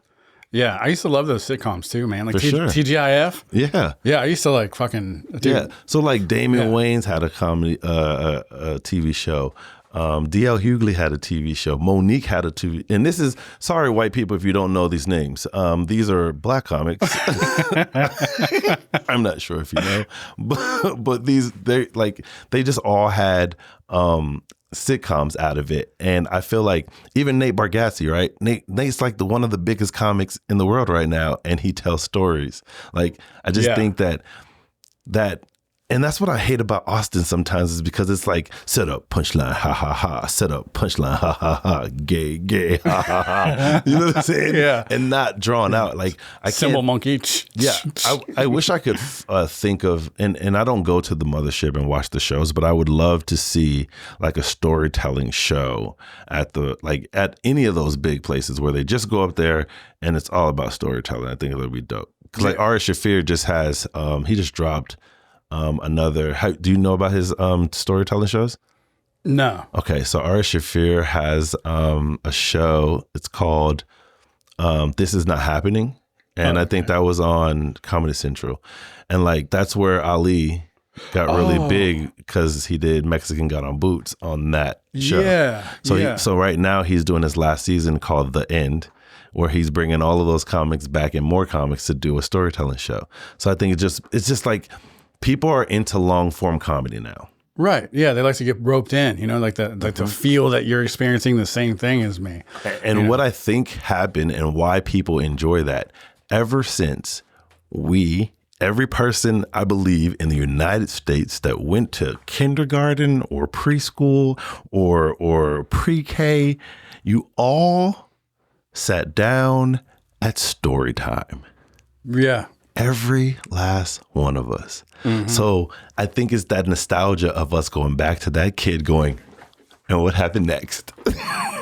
Yeah. I used to love those sitcoms too, man. Like For sure. TGIF. Yeah. Yeah. I used to like fucking. Dude. Yeah. So like Damian Wayans had a comedy, a TV show. D.L. Hughley had a TV show. Monique had a TV. And this is, sorry, white people, if you don't know these names. These are black comics. I'm not sure if you know. But they just all had sitcoms out of it. And I feel like even Nate Bargatze, right? Nate's like one of the biggest comics in the world right now. And he tells stories. Like, I just think that and that's what I hate about Austin sometimes is because it's like set up, punchline, ha ha ha, set up, punchline, ha ha ha, gay, ha ha ha. You know what I'm saying? Yeah. And not drawn out. Like I Symbol can't, monkey. Yeah. I wish I could think of, and I don't go to the mothership and watch the shows, but I would love to see like a storytelling show at any of those big places where they just go up there and it's all about storytelling. I think it would be dope. Because like Ari Shaffir just has, he just dropped another. Do you know about his storytelling shows? No. Okay, so Ari Shaffir has a show. It's called This Is Not Happening, and I think that was on Comedy Central, and like that's where Ali got really big because he did Mexican Got on Boots on that show. Yeah. So right now he's doing his last season called The End, where he's bringing all of those comics back and more comics to do a storytelling show. So I think it's just like. People are into long form comedy now. Right. Yeah. They like to get roped in, you know, like to feel that you're experiencing the same thing as me. And what I think happened and why people enjoy that ever since every person, I believe, in the United States that went to kindergarten or preschool or pre-K, you all sat down at story time. Yeah. Every last one of us. Mm-hmm. So I think it's that nostalgia of us going back to that kid going, and what happened next?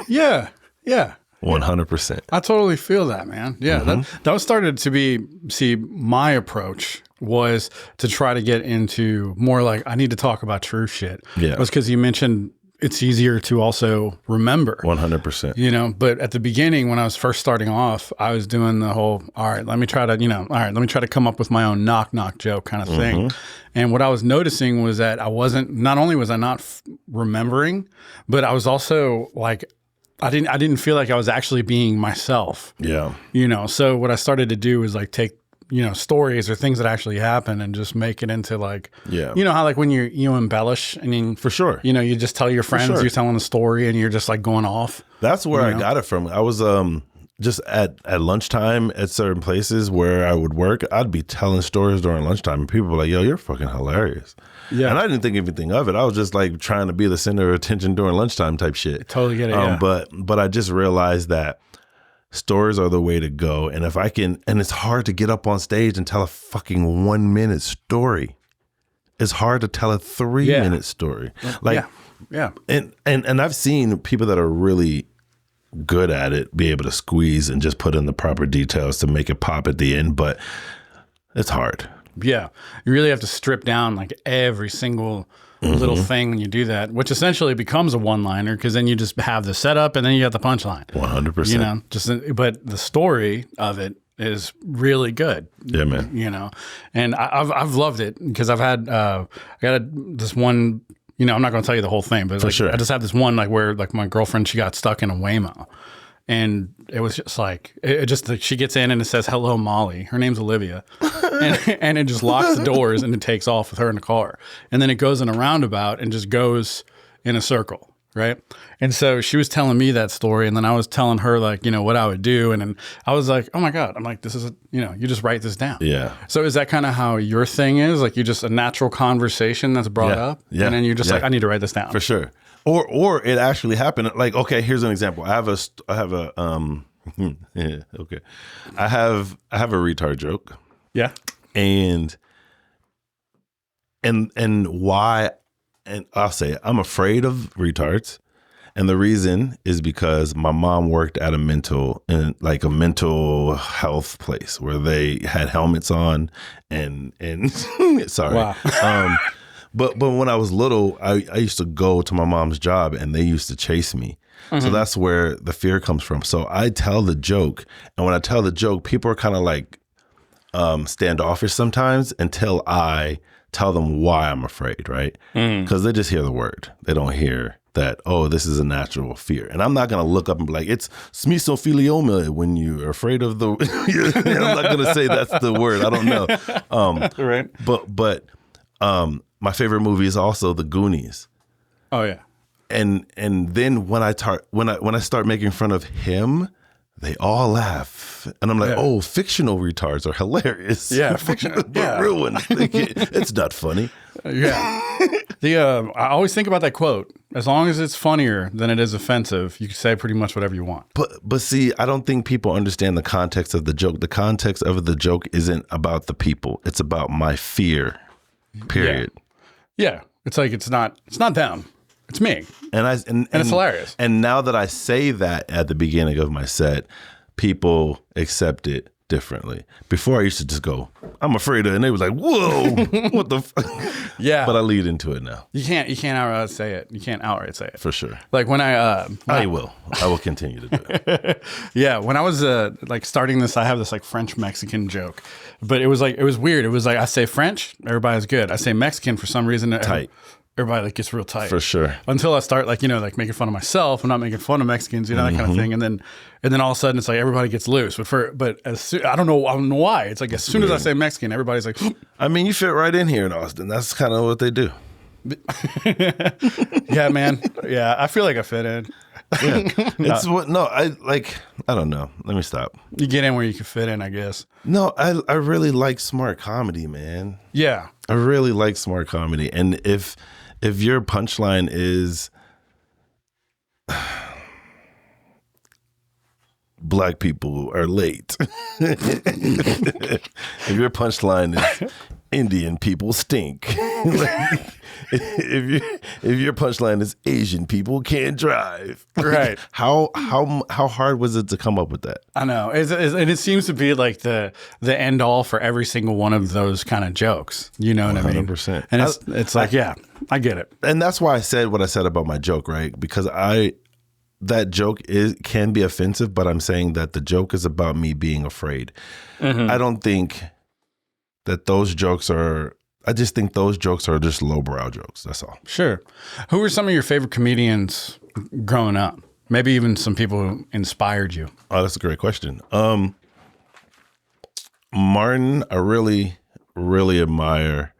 Yeah. Yeah. 100%. I totally feel that, man. Yeah. That was started to be, my approach was to try to get into more like, I need to talk about true shit. Yeah. It was because you mentioned it's easier to also remember. 100%. You know, but at the beginning when I was first starting off, I was doing the whole, let me try to come up with my own knock joke kind of thing. And what I was noticing was that not only was I not remembering, but I was also like, I didn't feel like I was actually being myself. Yeah. You know, so what I started to do was like take, you know, stories or things that actually happen and just make it into like, you know how like when you embellish, I mean, for sure, you know, you just tell your friends you're telling a story and you're just like going off. That's where I got it from. I was just at lunchtime at certain places where I would work, I'd be telling stories during lunchtime and people were like, yo, you're fucking hilarious. Yeah. And I didn't think anything of it. I was just like trying to be the center of attention during lunchtime type shit. Totally get it. But I just realized that stories are the way to go. And if I can, and it's hard to get up on stage and tell a fucking 1 minute story. It's hard to tell a 3 minute story. Like, and I've seen people that are really good at it be able to squeeze and just put in the proper details to make it pop at the end, but it's hard. Yeah. You really have to strip down like every single little thing when you do that, which essentially becomes a one-liner because then you just have the setup and then you got the punchline. 100%. You know, but the story of it is really good. Yeah, man. You know, and I've loved it because I've had I got this one. You know, I'm not going to tell you the whole thing, but like, I just have this one like where like my girlfriend, she got stuck in a Waymo. And it was just like, she gets in and it says, hello, Molly. Her name's Olivia. and it just locks the doors and it takes off with her in the car. And then it goes in a roundabout and just goes in a circle, right? And so she was telling me that story. And then I was telling her like, you know, what I would do. And then I was like, oh my God. I'm like, this is, you just write this down. Yeah. So is that kind of how your thing is? Like you just a natural conversation that's brought up? Yeah. And then you're just like, I need to write this down. For sure. Or it actually happened. Like, okay, here's an example. I have a okay. I have a retard joke. Yeah. And why and I'll say it, I'm afraid of retards. And the reason is because my mom worked at a mental health place where they had helmets on and sorry. Wow. But when I was little, I used to go to my mom's job and they used to chase me. So that's where the fear comes from. So I tell the joke, and when I tell the joke, people are kind of like standoffish sometimes until I tell them why I'm afraid, right? Because they just hear the word. They don't hear that, oh, this is a natural fear. And I'm not going to look up and be like, it's mesothelioma when you're afraid of the... I'm not going to say that's the word. I don't know. Right. But my favorite movie is also The Goonies. Oh, yeah. And then when I start making fun of him, they all laugh. And I'm like, oh, fictional retards are hilarious. Yeah, fictional. But real ones, it's not funny. Yeah. I always think about that quote. As long as it's funnier than it is offensive, you can say pretty much whatever you want. But see, I don't think people understand the context of the joke. The context of the joke isn't about the people. It's about my fear, period. Yeah. It's like, it's not them. It's me. And it's hilarious. And now that I say that at the beginning of my set, people accept it differently. Before I used to just go, I'm afraid of it. And they was like, whoa, what the fuck? Yeah. But I lead into it now. You can't outright say it. You can't outright say it. For sure. Like when I will continue to do it. Yeah. When I was like starting this, I have this like French Mexican joke, but it was weird. It was like, I say French, everybody's good. I say Mexican for some reason. Tight. Everybody like gets real tight. For sure. Until I start like making fun of myself. I'm not making fun of Mexicans, that kind of thing. And then all of a sudden it's like everybody gets loose. But I don't know why. It's like as soon as I say Mexican, everybody's like, I mean, you fit right in here in Austin. That's kind of what they do. Yeah, man. Yeah, I feel like I fit in. Yeah. I don't know. Let me stop. You get in where you can fit in, I guess. No, I really like smart comedy, man. Yeah. I really like smart comedy. And if your punchline is black people are late, if your punchline is Indian people stink, if your punchline is Asian people can't drive, right? How hard was it to come up with that? I know, and it seems to be like the end all for every single one of those kind of jokes. You know what I mean? 100%. And it's like, yeah, I get it. And that's why I said what I said about my joke, right? Because that joke can be offensive, but I'm saying that the joke is about me being afraid. I don't think that those jokes are. I just think those jokes are just lowbrow jokes. That's all. Sure. Who were some of your favorite comedians growing up? Maybe even some people who inspired you. Oh, that's a great question. Martin, I really, really admire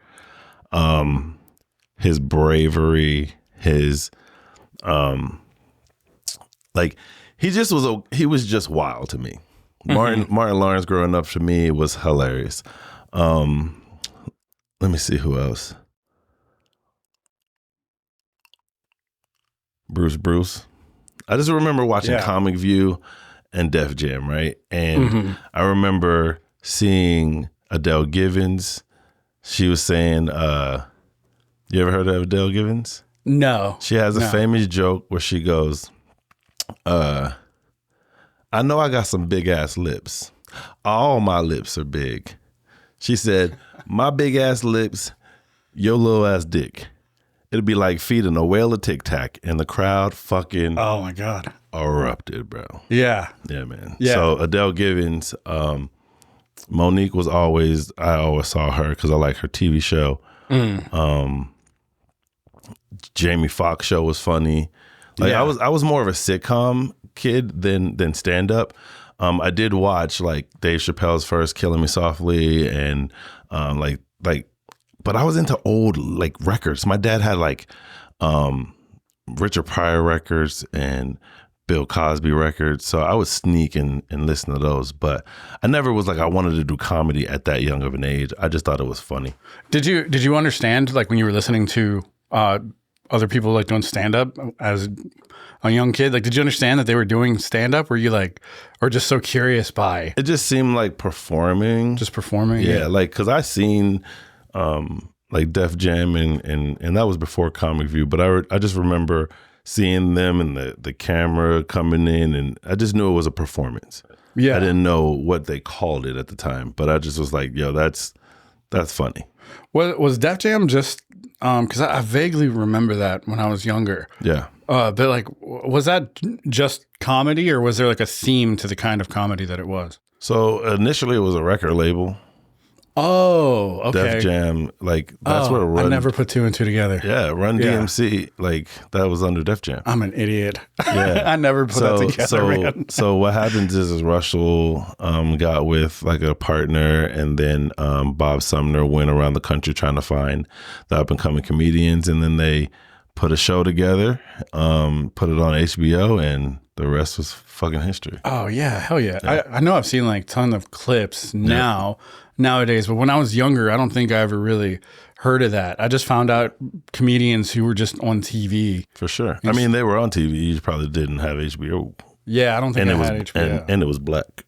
his bravery, his he was just wild to me. Martin Lawrence growing up to me was hilarious. Let me see who else. Bruce. I just remember watching Comic View and Def Jam, right? And I remember seeing Adele Givens. She was saying, you ever heard of Adele Givens? No. She has a famous joke where she goes, I know I got some big ass lips. All my lips are big. She said, my big ass lips, your little ass dick. It'd be like feeding a whale a Tic Tac, and the crowd fucking oh my god erupted, bro. Yeah, man. Yeah. So Adele Givens, Monique I always saw her because I like her TV show. Jamie Foxx show was funny. Like I was more of a sitcom kid than stand up. I did watch like Dave Chappelle's first Killing Me Softly and but I was into old like records. My dad had like Richard Pryor records and Bill Cosby records. So I would sneak and listen to those. But I never was like I wanted to do comedy at that young of an age. I just thought it was funny. Did you understand like when you were listening to other people like doing stand up as a young kid? Like, did you understand that they were doing stand up? Were you like, or just so curious by it? Just seemed like performing. Just performing. Yeah. Like, cause I seen like Def Jam and that was before Comic View, but I just remember seeing them and the camera coming in, and I just knew it was a performance. Yeah. I didn't know what they called it at the time, but I just was like, yo, that's funny. Was Def Jam just because I vaguely remember that when I was younger. Yeah. But like, was that just comedy, or was there like a theme to the kind of comedy that it was? So initially it was a record label. Oh, okay. Def Jam, like that's where Run. I never put two and two together. Yeah, Run DMC, like that was under Def Jam. I'm an idiot. Yeah. I never put that together, man. So what happens is Russell got with like a partner, and then Bob Sumner went around the country trying to find the up and coming comedians, and then they put a show together, put it on HBO, and the rest was fucking history. Oh yeah, hell yeah. I know I've seen like ton of clips nowadays, but when I was younger, I don't think I ever really heard of that. I just found out comedians who were just on TV. For sure. I mean, they were on TV. You probably didn't have HBO. Yeah, I don't think I had HBO. And it was black.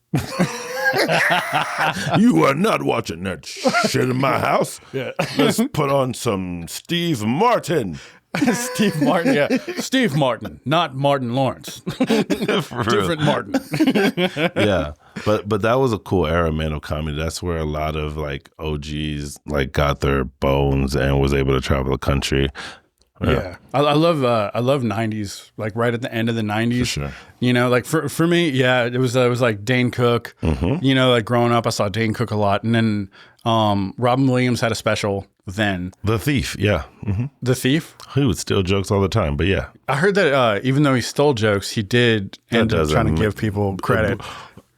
You are not watching that shit in my house. Yeah. Let's put on some Steve Martin. Steve Martin, yeah. Steve Martin, not Martin Lawrence. Different Martin. Yeah. But that was a cool era, man, of comedy. That's where a lot of like OGs like got their bones and was able to travel the country. Yeah. I love 90s, like right at the end of the 90s. For sure. You know, like for me, yeah, it was like Dane Cook. Mm-hmm. You know, like growing up, I saw Dane Cook a lot. And then Robin Williams had a special then. The Thief, yeah. Mm-hmm. The Thief? He would steal jokes all the time, but yeah. I heard that even though he stole jokes, he did end up trying to give people credit.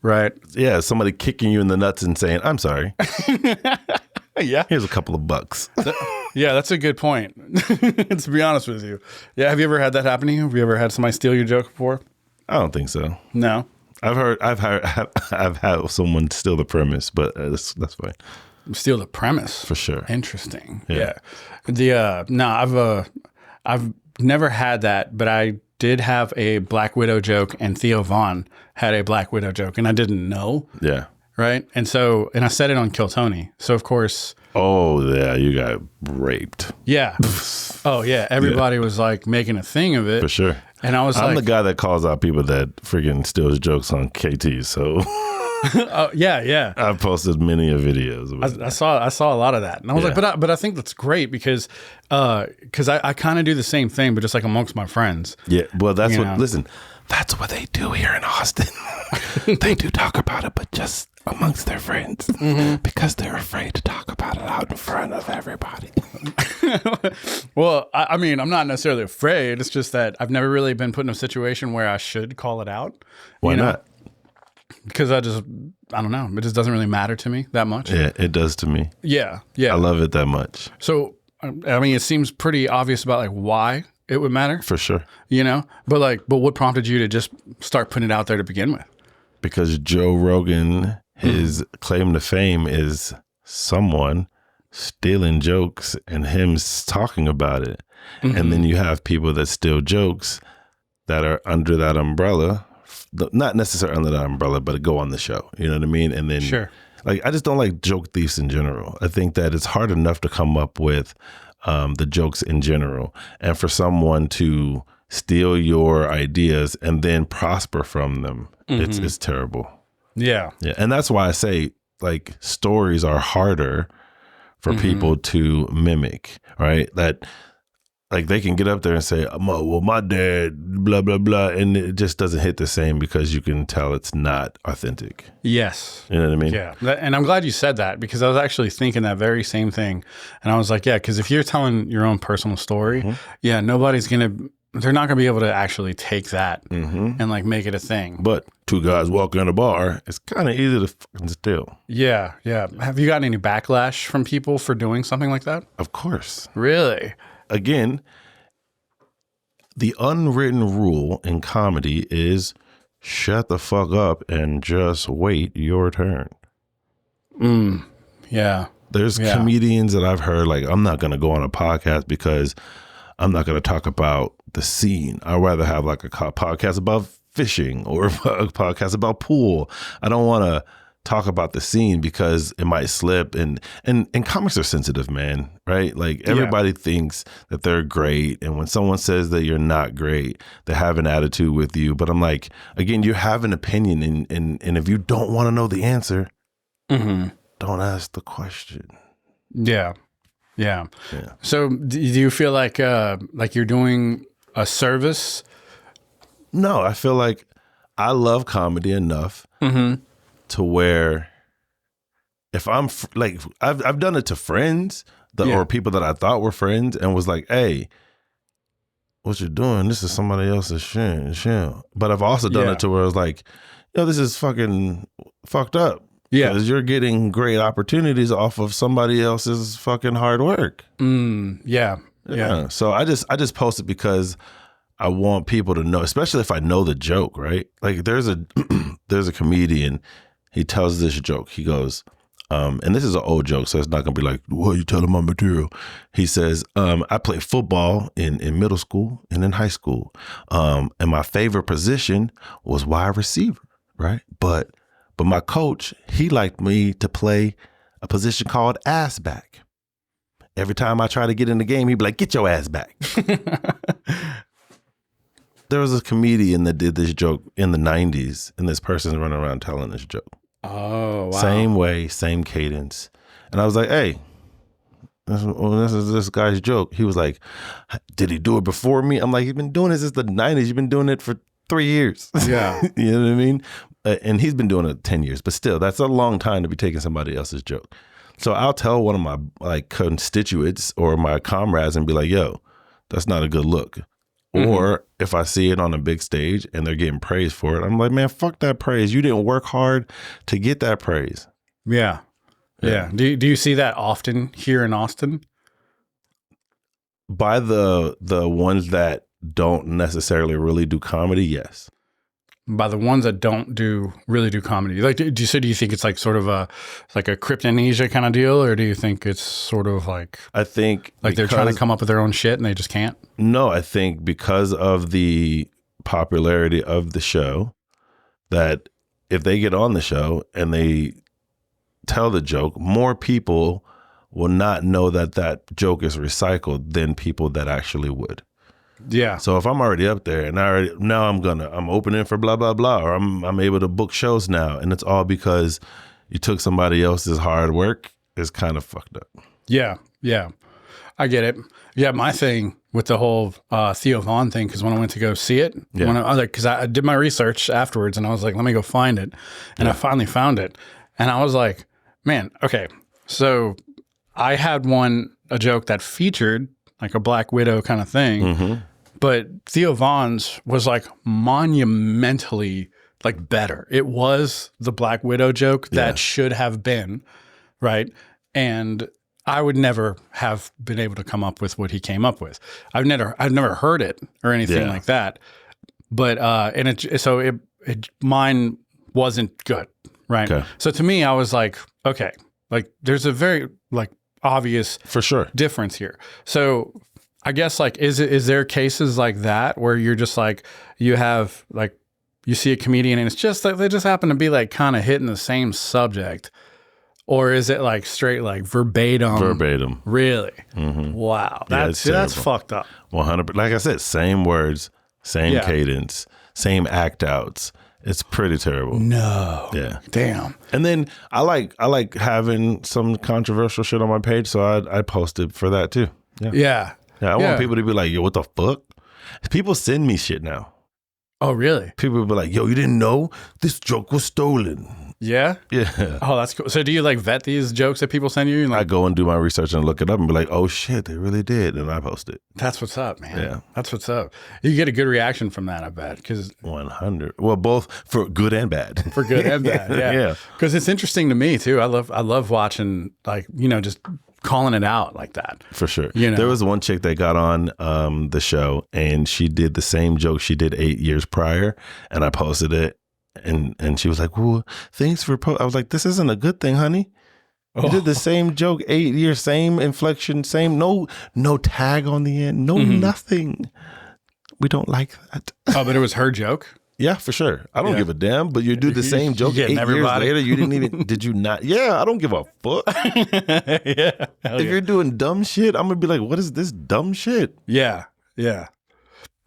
Right. Yeah, somebody kicking you in the nuts and saying, I'm sorry. Yeah. Here's a couple of bucks. Yeah, that's a good point. To be honest with you. Yeah, have you ever had that happen to you? Have you ever had somebody steal your joke before? I don't think so. No. I've had someone steal the premise, but that's fine. Steal the premise. For sure. Interesting. Yeah. I've never had that, but I did have a Black Widow joke, and Theo Von had a Black Widow joke, and I didn't know. Yeah. Right. And I said it on KillTony. So of course. Oh yeah, you got raped. Yeah. Oh yeah. Everybody was like making a thing of it. For sure. And I was I'm the guy that calls out people that freaking steals jokes on KT. So yeah. I've posted many videos. I saw a lot of that, and I was like, but I think that's great because I kind of do the same thing, but just like amongst my friends. Yeah. Well, that's You what. know. Listen, that's what they do here in Austin. They do talk about it, but just amongst their friends because they're afraid to talk about it out in front of everybody. Well, I mean, I'm not necessarily afraid. It's just that I've never really been put in a situation where I should call it out. Why not? Because I don't know. It just doesn't really matter to me that much. Yeah, it does to me. Yeah. I love it that much. So, I mean, it seems pretty obvious about like why it would matter, For sure. you know? But what prompted you to just start putting it out there to begin with? Because Joe Rogan, his claim to fame is someone stealing jokes and him talking about it. And then you have people that steal jokes that are under that umbrella, not necessarily under that umbrella, but go on the show. You know what I mean? And then, Sure. like, I just don't like joke thieves in general. I think that it's hard enough to come up with the jokes in general. And for someone to steal your ideas and then prosper from them, it's terrible. Yeah. Yeah. And that's why I say, like, stories are harder for people to mimic, right? That, like, they can get up there and say, well, my dad, blah, blah, blah. And it just doesn't hit the same because you can tell it's not authentic. Yes. You know what I mean? Yeah. And I'm glad you said that because I was actually thinking that very same thing. And I was like, yeah, because if you're telling your own personal story, they're not going to be able to actually take that and like make it a thing. But two guys walking in a bar, it's kind of easy to fucking steal. Yeah. Yeah. Have you gotten any backlash from people for doing something like that? Of course. Really? Again, the unwritten rule in comedy is shut the fuck up and just wait your turn. Yeah. There's comedians that I've heard, like, I'm not going to go on a podcast because I'm not going to talk about the scene. I'd rather have like a podcast about fishing or a podcast about pool. I don't want to talk about the scene because it might slip. And comics are sensitive, man, right? Like everybody thinks that they're great. And when someone says that you're not great, they have an attitude with you. But I'm like, again, you have an opinion. And if you don't want to know the answer, don't ask the question. Yeah. So do you feel like you're doing a service? No, I feel like I love comedy enough to where if I'm like, I've done it to friends or people that I thought were friends and was like, hey, what you're doing, this is somebody else's shit. But I've also done it to where I was like, yo, this is fucking fucked up. Yeah. Because you're getting great opportunities off of somebody else's fucking hard work. Yeah. So I just post it because I want people to know, especially if I know the joke, right? Like there's a comedian, he tells this joke. He goes, and this is an old joke, so it's not gonna be like, well, you tell him my material. He says, I played football in middle school and in high school. And my favorite position was wide receiver, right? But my coach, he liked me to play a position called ass back. Every time I try to get in the game, he'd be like, get your ass back. There was a comedian that did this joke in the 90s, and this person's running around telling this joke. Oh, wow. Same way, same cadence. And I was like, hey, this is this guy's joke. He was like, did he do it before me? I'm like, he's been doing this since the 90s. You've been doing it for 3 years. Yeah. You know what I mean? And he's been doing it 10 years, but still, that's a long time to be taking somebody else's joke. So I'll tell one of my like constituents or my comrades and be like, yo, that's not a good look. Or if I see it on a big stage and they're getting praise for it, I'm like, man, fuck that praise. You didn't work hard to get that praise. Yeah. Do you see that often here in Austin? By the ones that don't necessarily really do comedy, yes. By the ones that don't really do comedy, like, do you think it's like sort of a kryptonesia kind of deal, or do you think it's sort of like, I think like they're trying to come up with their own shit and they just can't? No, I think because of the popularity of the show, that if they get on the show and they tell the joke, more people will not know that joke is recycled than people that actually would. Yeah. So if I'm already up there and I'm opening for blah, blah, blah, or I'm able to book shows now, and it's all because you took somebody else's hard work, it's kind of fucked up. Yeah. I get it. Yeah. My thing with the whole Theo Von thing, because when I went to go see it, because I did my research afterwards and I was like, let me go find it. And I finally found it. And I was like, man, okay. So I had a joke that featured like a Black Widow kind of thing. But Theo Von's was like monumentally like better. It was the Black Widow joke that should have been, right? And I would never have been able to come up with what he came up with. I've never heard it or anything like that. But mine wasn't good, right? Okay. So to me, I was like, okay, like there's a very like obvious for sure difference here. So I guess like is there cases like that where you're just like you have like you see a comedian and it's just like they just happen to be like kind of hitting the same subject, or is it like straight like verbatim? Really? Wow, that's fucked up. 100%. Like I said, same words, same cadence, same act outs. It's pretty terrible. No. Yeah. Damn. And then I like having some controversial shit on my page, so I posted for that too. Yeah. I want people to be like, yo, what the fuck? People send me shit now. Oh, really? People will be like, yo, you didn't know this joke was stolen. Yeah? Yeah. Oh, that's cool. So do you like vet these jokes that people send you? Like, I go and do my research and look it up and be like, oh shit, they really did. And I post it. That's what's up, man. Yeah. That's what's up. You get a good reaction from that, I bet. 100. Well, both for good and bad. For good and bad, yeah. Yeah. Because it's interesting to me too. I love watching like, just calling it out like that. For sure. There was one chick that got on the show and she did the same joke she did 8 years prior, and I posted it and she was like, well, thanks for I was like, this isn't a good thing, honey. You did the same joke 8 years, same inflection, same no tag on the end, no nothing. We don't like that. Oh, but it was her joke? Yeah, for sure. I don't give a damn, but you do the same joke 8 years everybody. later. You didn't even, did you not? Yeah, I don't give a fuck. Yeah. If you're doing dumb shit, I'm going to be like, what is this dumb shit? Yeah. Yeah.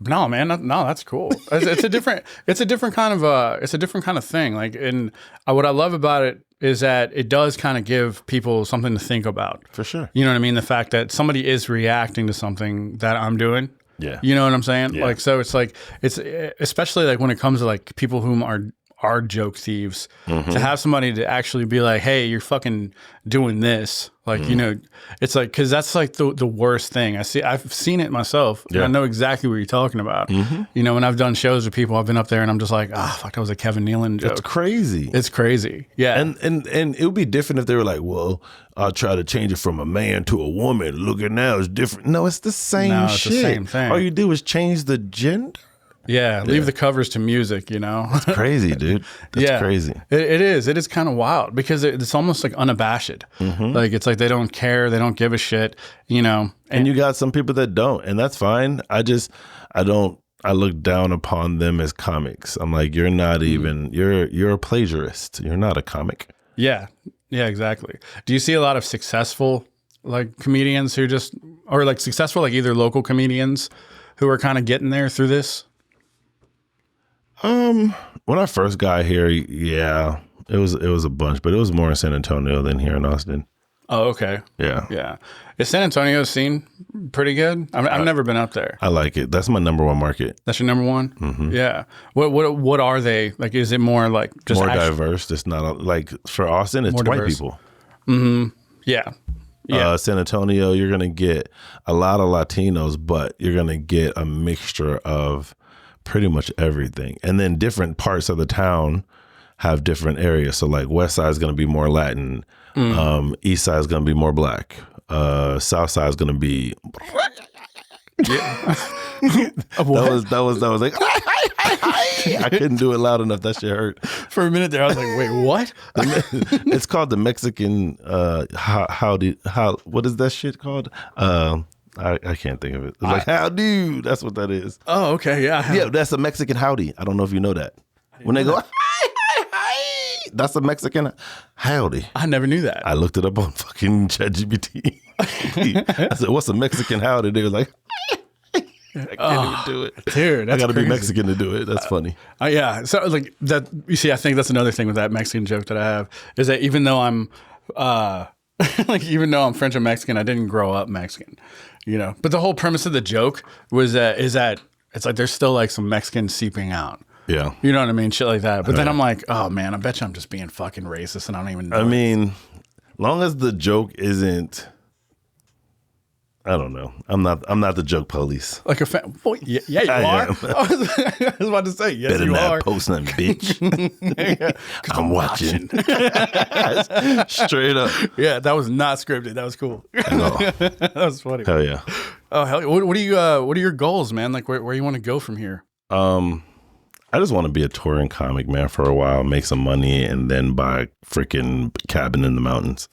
No, man, no, that's cool. It's a different kind of thing. Like, and what I love about it is that it does kind of give people something to think about. For sure. You know what I mean? The fact that somebody is reacting to something that I'm doing. Yeah. You know what I'm saying? Yeah. Like, so it's like, it's especially like when it comes to like people whom are joke thieves, to have somebody to actually be like, hey, you're fucking doing this. Like, you know, it's like, cause that's like the worst thing. I've seen it myself. And I know exactly what you're talking about. You know, when I've done shows with people, I've been up there and I'm just like, fuck, that was a Kevin Nealon joke. It's crazy. It's crazy. Yeah. And it would be different if they were like, well, I'll try to change it from a man to a woman. Look at now, it's different. No, it's the same shit. It's the same thing. All you do is change the gender. Yeah, leave the covers to music, you know? Crazy, dude. That's crazy. It is. It is kind of wild because it's almost like unabashed. Like, it's like they don't care. They don't give a shit, you know? And you got some people that don't, and that's fine. I look down upon them as comics. I'm like, you're not even, you're a plagiarist. You're not a comic. Yeah. Yeah, exactly. Do you see a lot of successful, like, comedians who just, or like successful, like either local comedians who are kind of getting there through this? When I first got here, yeah, it was a bunch, but it was more in San Antonio than here in Austin. Oh, okay. Yeah. Yeah. Is San Antonio's scene pretty good? I've never been up there. I like it. That's my number one market. That's your number one? Yeah. What are they? Like, is it more like just more diverse? It's not like for Austin, it's white diverse. people. Yeah. Yeah. San Antonio, you're going to get a lot of Latinos, but you're going to get a mixture of pretty much everything. And then different parts of the town have different areas. So like West Side is going to be more Latin. East Side is going to be more Black. South Side is going to be. That was like I couldn't do it loud enough. That shit hurt. For a minute there, I was like, wait, what? It's called the Mexican what is that shit called? I can't think of it. It's like howdy. That's what that is. Oh, okay. Yeah. That's a Mexican howdy. I don't know if you know that. When they go that's a Mexican howdy. I never knew that. I looked it up on fucking ChatGPT. I said, what's a Mexican howdy? They were like, I can't even do it. Dude, that's I got to be crazy. Mexican to do it. That's funny. Yeah. So like that, you see, I think that's another thing with that Mexican joke that I have is that even though I'm even though I'm French and Mexican, I didn't grow up Mexican, you know, but the whole premise of the joke was that it's like, there's still like some Mexican seeping out. Yeah. You know what I mean? Shit like that. But then I'm like, oh man, I bet you I'm just being fucking racist and I don't even know. I mean, long as the joke isn't, I don't know. I'm not the joke police. Like well, yeah, you are. I was about to say, yes, Better you not are. post nothing, bitch. I'm watching. Straight up. Yeah, that was not scripted. That was cool. That was funny. Hell yeah. Oh hell, what are your goals, man? Like where you want to go from here? I just want to be a touring comic, man, for a while, make some money, and then buy a freaking cabin in the mountains.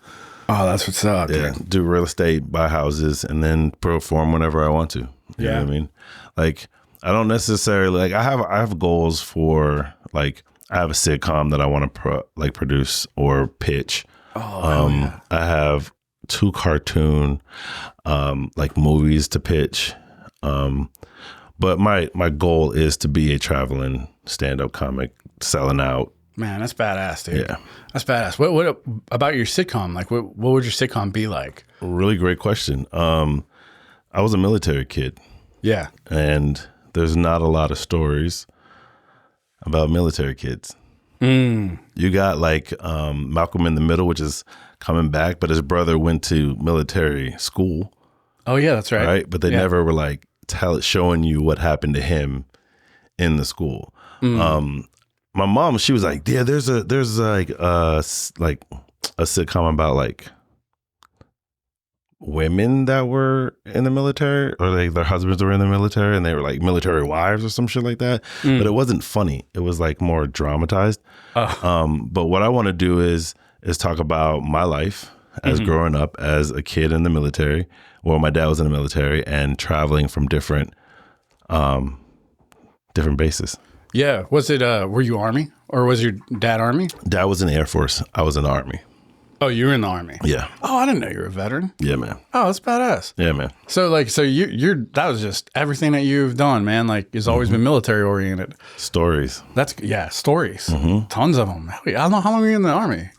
Oh, that's what's up. Yeah, dude. do real estate, buy houses, and then perform whenever I want to. You know what I mean? Like, I don't necessarily like. I have goals for like. I have a sitcom that I want to produce or pitch. I have 2 cartoon like movies to pitch. But my goal is to be a traveling stand-up comic, selling out. Man, that's badass, dude. Yeah. That's badass. What about your sitcom? Like, what would your sitcom be like? Really great question. I was a military kid. Yeah. And there's not a lot of stories about military kids. You got like Malcolm in the Middle, which is coming back, but his brother went to military school. Oh, yeah, that's right. Right? But they never were like showing you what happened to him in the school. My mom, she was like, yeah, there's like a sitcom about like women that were in the military, or like their husbands were in the military and they were like military wives or some shit like that. But it wasn't funny. It was like more dramatized. But what I want to do is talk about my life as growing up as a kid in the military. Well, my dad was in the military and traveling from different bases. Yeah. Was it, were you Army or was your dad Army? Dad was in the Air Force. I was in the Army. Oh, you were in the Army. Yeah. Oh, I didn't know you were a veteran. Yeah, man. Oh, that's badass. Yeah, man. So you're that was just everything that you've done, man. Like it's always been military oriented. Stories. That's stories. Tons of them. I don't know how long were you in the Army.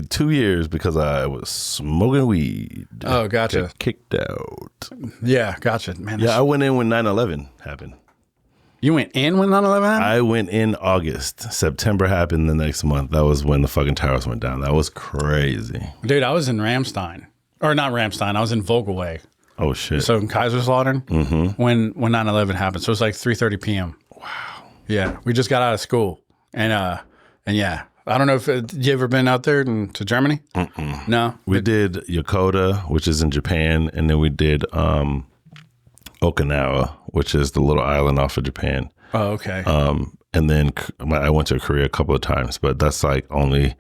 2 years because I was smoking weed. Oh, gotcha. Got kicked out. Yeah, gotcha, man. Yeah, I went in when 9/11 happened. You went in when 9/11 happened? I went in August. September happened the next month. That was when the fucking towers went down. That was crazy. Dude, I was in Ramstein. Or not Ramstein. I was in Vogelweg. Oh, shit. So in Kaiserslautern when 9/11 happened. So it was like 3:30 p.m. Wow. Yeah, we just got out of school. And yeah. I don't know if you ever been out there to Germany? No. We did Yokota, which is in Japan, and then we did Okinawa, which is the little island off of Japan. Oh, okay. And then I went to Korea a couple of times, but that's like only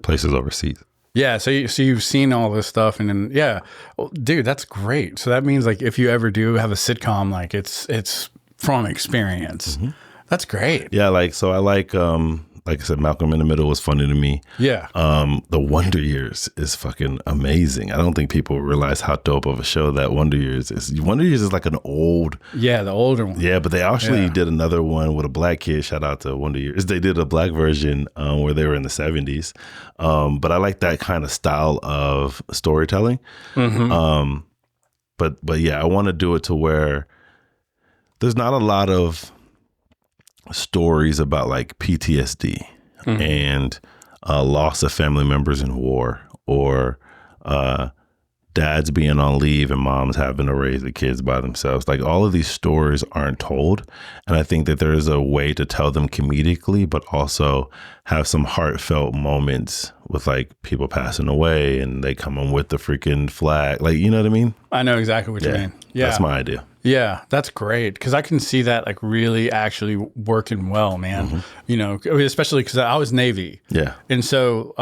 places overseas. Yeah, so you've seen all this stuff, and then well, dude, that's great. So that means like if you ever do have a sitcom, like it's from experience. That's great. Yeah, so I like I said, Malcolm in the Middle was funny to me. Yeah. The Wonder Years is fucking amazing. I don't think people realize how dope of a show that Wonder Years is. Wonder Years is like an old... Yeah, the older one. Yeah, but they actually did another one with a black kid. Shout out to Wonder Years. They did a black version where they were in the 70s. But I like that kind of style of storytelling. But yeah, I want to do it to where there's not a lot of stories about like PTSD and loss of family members in war, or dads being on leave and moms having to raise the kids by themselves. Like all of these stories aren't told. And I think that there is a way to tell them comedically, but also have some heartfelt moments with like people passing away and they come in with the freaking flag. Like, you know what I mean? I know exactly what you mean. Yeah. That's my idea. Yeah, that's great because I can see that like really actually working well, man. You know, especially because I was Navy. Yeah. And so,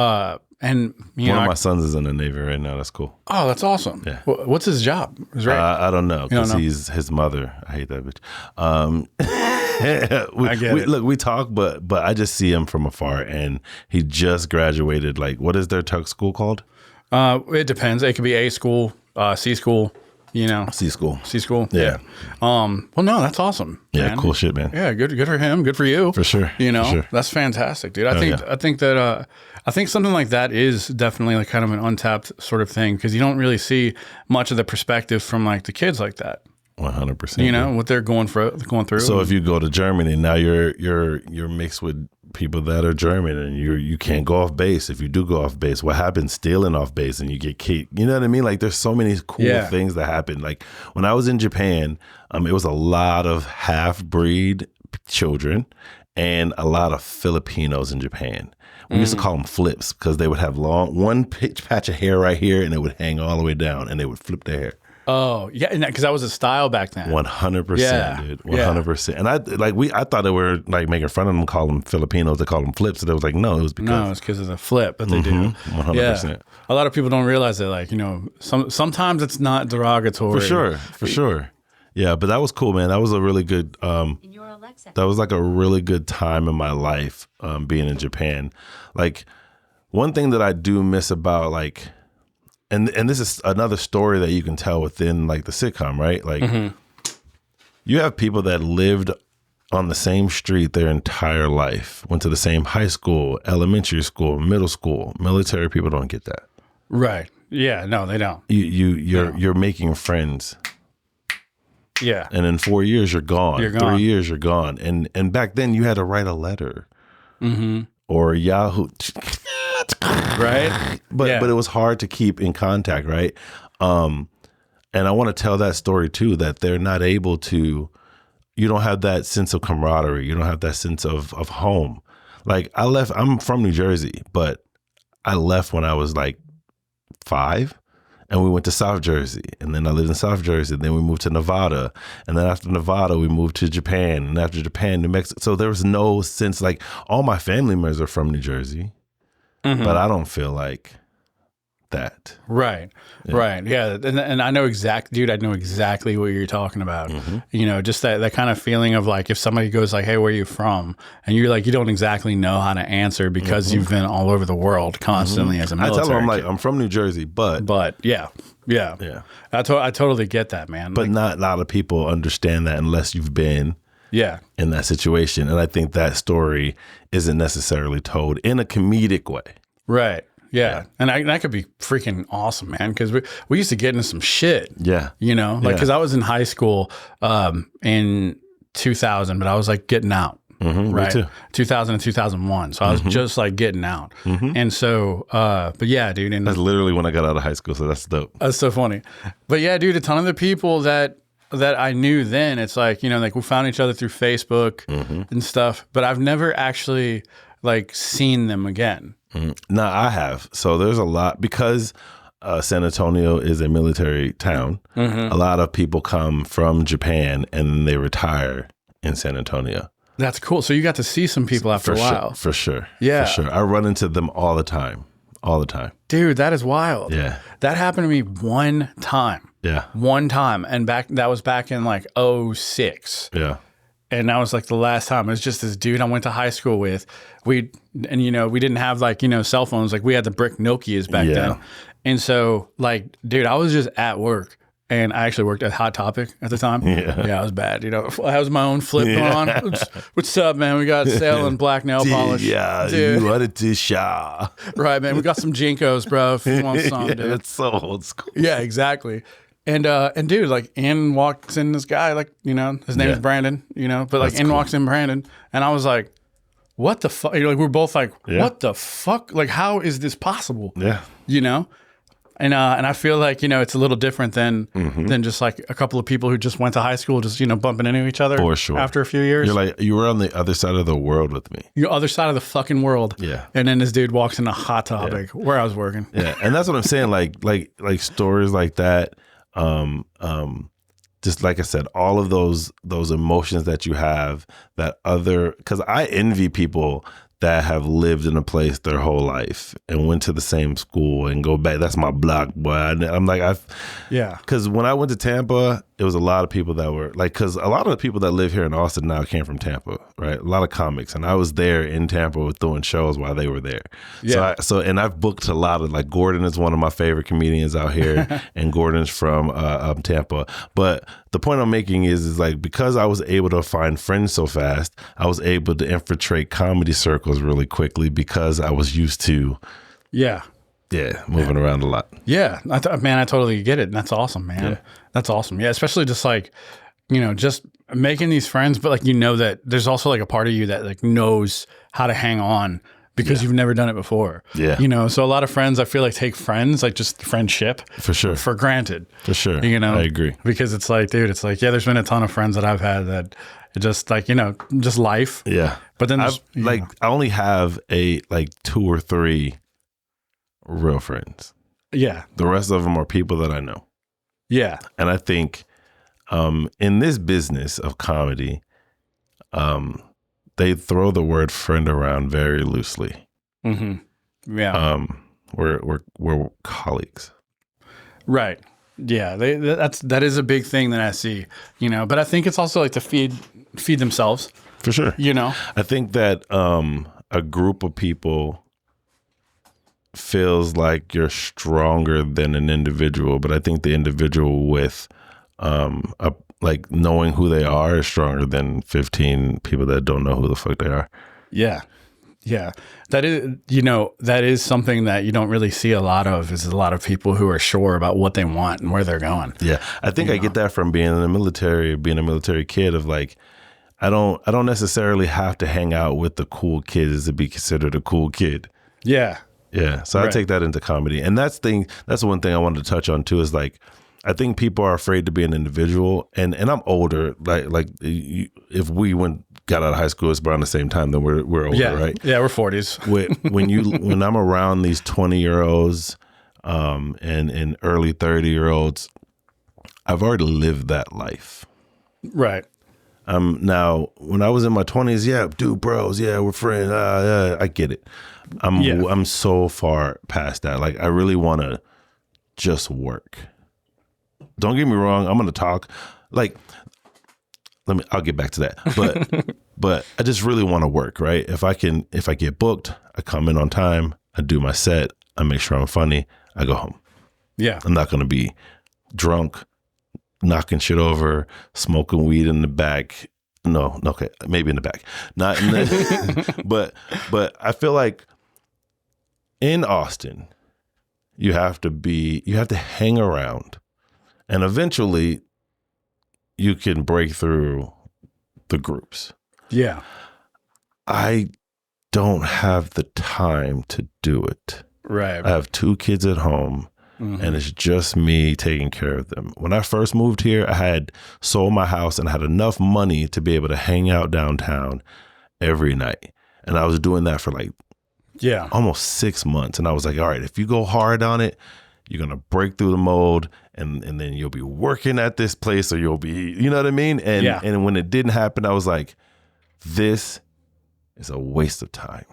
and you One know, of my sons is in the Navy right now. That's cool. oh, that's awesome. Yeah. What's his job? Is right. I don't know because know? he's his mother. I hate that bitch. I get it. Look, we talk, but I just see him from afar, and he just graduated. Like, what is their tug school called? It depends. It could be A school, C school. You know, C school. C school. Yeah. Well, no, that's awesome. Yeah, man. cool shit, man. Yeah, good for him. Good for you. For sure. You know, For sure. that's fantastic, dude. I think that I think something like that is definitely like kind of an untapped sort of thing because you don't really see much of the perspective from like the kids like that. 100%. You know what they're going through. So if you go to Germany now, you're mixed with people that are German, and you can't go off base. If you do go off base, what happens? Stealing off base, and you get kicked. You know what I mean? Like there's so many cool things that happen. Like when I was in Japan, it was a lot of half-breed children and a lot of Filipinos in Japan. We used to call them flips because they would have one patch of hair right here, and it would hang all the way down, and they would flip their hair. Oh yeah, because that was a style back then. 100%, dude. 100%. And I thought they were like making fun of them, call them Filipinos. They call them flips. And it was like, no, it was because of the flip that they do. 100%. Yeah. A lot of people don't realize that, like, you know, sometimes it's not derogatory. For sure. Yeah, but that was cool, man. That was a really good. That was like a really good time in my life, being in Japan. Like one thing that I do miss about like. And this is another story that you can tell within like the sitcom, right? Like you have people that lived on the same street their entire life, went to the same high school, elementary school, middle school. Military people don't get that. Right. Yeah. No, they don't. You're making friends. Yeah. And in 4 years, you're gone. 3 years, you're gone. And back then you had to write a letter or Yahoo. Right. But it was hard to keep in contact. Right. And I want to tell that story too, that they're not able to, you don't have that sense of camaraderie. You don't have that sense of home. Like I'm from New Jersey, but I left when I was like 5 and we went to South Jersey, and then I lived in South Jersey. Then we moved to Nevada, and then after Nevada, we moved to Japan, and after Japan, New Mexico. So there was no sense, like all my family members are from New Jersey, but I don't feel like that. Right. Yeah. And I know dude, I know exactly what you're talking about. You know, just that kind of feeling of like, if somebody goes like, hey, where are you from? And you're like, you don't exactly know how to answer because you've been all over the world constantly as a military I tell them, I'm like, kid. I'm from New Jersey, but Yeah. I totally get that, man. But not a lot of people understand that unless you've been in that situation. And I think that story isn't necessarily told in a comedic way. Right. Yeah. And that could be freaking awesome, man. Because we used to get into some shit. Yeah. You know, like, because I was in high school in 2000, but I was like getting out. Right. Me too. 2000 and 2001. So I was just like getting out. And so, but yeah, dude. And that's literally when I got out of high school. So that's dope. That's so funny. But yeah, dude, a ton of the people that I knew then, it's like, you know, like we found each other through Facebook and stuff, but I've never actually like seen them again. No, I have. So there's a lot, because San Antonio is a military town. A lot of people come from Japan and then they retire in San Antonio. That's cool. So you got to see some people after a while. For sure. Yeah. For sure. I run into them all the time. All the time. Dude, that is wild. Yeah. That happened to me one time. Yeah. One time. And that was back in like 2006. Yeah. And that was like the last time. It was just this dude I went to high school with. You know, we didn't have like, you know, cell phones. Like we had the brick Nokias back then. And so like, dude, I was just at work. And I actually worked at Hot Topic at the time. Yeah, it was bad. You know, I was my own flip on. What's up, man? We got sale and black nail polish. Yeah, dude. You wanted to shop. Right, man. We got some Jinkos, bro. If you want some, dude. That's so old school. Yeah, exactly. And dude, like in walks in this guy, like, you know, his name is Brandon, you know, but like walks in Brandon. And I was like, what the fuck? Like, we're both like, what the fuck? Like, how is this possible? Yeah. You know? And I feel like, you know, it's a little different than just like a couple of people who just went to high school, just, you know, bumping into each other. For sure. After a few years. You're like, you were on the other side of the world with me. You're other side of the fucking world. Yeah. And then this dude walks in a Hot Topic where I was working. Yeah. And that's what I'm saying. Like stories like that. Just like I said, all of those emotions that you have, because I envy people that have lived in a place their whole life and went to the same school and go back. That's my block, boy. I'm like, because when I went to Tampa, it was a lot of people that were like, because a lot of the people that live here in Austin now came from Tampa, right? A lot of comics, and I was there in Tampa doing shows while they were there. Yeah. And I've booked a lot of, like, Gordon is one of my favorite comedians out here, and Gordon's from Tampa. But the point I'm making is like, because I was able to find friends so fast, I was able to infiltrate comedy circles really quickly because I was used to moving around a lot. Yeah, man, I totally get it. And that's awesome, man. Yeah. That's awesome. Yeah, especially just like, you know, just making these friends, but like, you know, that there's also like a part of you that like knows how to hang on because you've never done it before. Yeah. You know, so a lot of friends, I feel like, take friends, like just friendship for sure, for granted. For sure. You know, I agree. Because it's like, dude, it's like, yeah, there's been a ton of friends that I've had that just like, you know, just life. Yeah. But then I only have like 2 or 3 real friends. Yeah. The rest of them are people that I know. Yeah. And I think in this business of comedy, they throw the word friend around very loosely. Mm-hmm. Yeah. We're colleagues. Right. Yeah. That is a big thing that I see, you know, but I think it's also like to feed themselves. For sure. You know, I think that a group of people feels like you're stronger than an individual, but I think the individual with like knowing who they are is stronger than 15 people that don't know who the fuck they are. Yeah. Yeah. That is, you know, that is something that you don't really see a lot of, is a lot of people who are sure about what they want and where they're going. Yeah. I think I get that from being in the military, being a military kid, of like, I don't necessarily have to hang out with the cool kids to be considered a cool kid. Yeah. Yeah. So I take that into comedy. And that's one thing I wanted to touch on too, is like, I think people are afraid to be an individual, and I'm older. Like if we got out of high school, it's around the same time, then we're older, right? Yeah, we're 40s. when I'm around these 20-year-olds and early 30-year-olds, I've already lived that life. Right. Now, when I was in my 20s, yeah, dude, bros, yeah, we're friends. I get it. I'm so far past that. Like, I really want to just work. Don't get me wrong. I'm going to talk. Like, I'll get back to that. But but I just really want to work, right? If I get booked, I come in on time, I do my set, I make sure I'm funny, I go home. Yeah. I'm not going to be drunk, knocking shit over, smoking weed in the back. No, okay, maybe in the back. Not in the but I feel like in Austin, you have to hang around, and eventually you can break through the groups. Yeah. I don't have the time to do it. Right. I have 2 kids at home. And it's just me taking care of them. When I first moved here, I had sold my house and had enough money to be able to hang out downtown every night. And I was doing that for like almost 6 months. And I was like, all right, if you go hard on it, you're going to break through the mold and then you'll be working at this place or you'll be, you know what I mean? And when it didn't happen, I was like, this is a waste of time.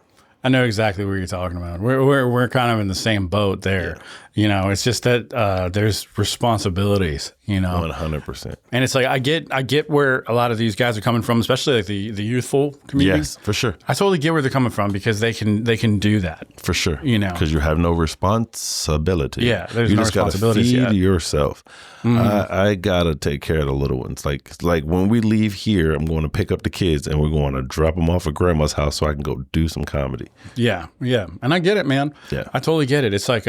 I know exactly what you're talking about. We're kind of in the same boat there. Yeah. You know, it's just that there's responsibilities, you know. 100%. And it's like I get where a lot of these guys are coming from, especially like the youthful community. Yes, for sure. I totally get where they're coming from because they can do that. For sure. You know. Because you have no responsibility. Yeah, there's you no just gotta responsibilities feed yet. yourself. I gotta take care of the little ones. Like when we leave here, I'm going to pick up the kids and we're going to drop them off at grandma's house so I can go do some comedy. Yeah, and I get it, man. Yeah, I totally get it. It's like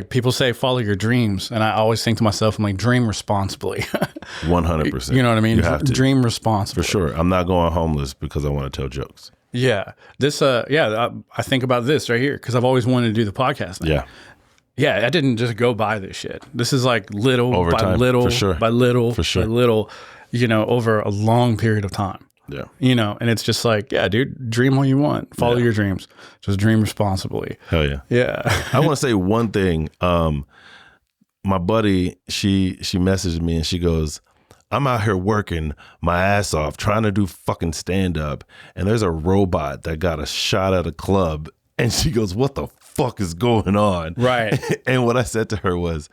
people say follow your dreams, and I always think to myself, I'm like, dream responsibly. 100%. You know what I mean? You have to dream responsibly. For sure. I'm not going homeless because I want to tell jokes. Yeah, this. I think about this right here because I've always wanted to do the podcast now. Yeah, I didn't just go buy this shit. This is like little over by time, little for sure. by little for sure. by little, you know, over a long period of time. Yeah. You know, and it's just like, yeah, dude, dream what you want. Follow your dreams. Just dream responsibly. Hell yeah. Yeah. I want to say one thing. My buddy, she messaged me and she goes, I'm out here working my ass off trying to do fucking stand up. And there's a robot that got a shot at a club. And she goes, what the fuck is going on? Right. And what I said to her was,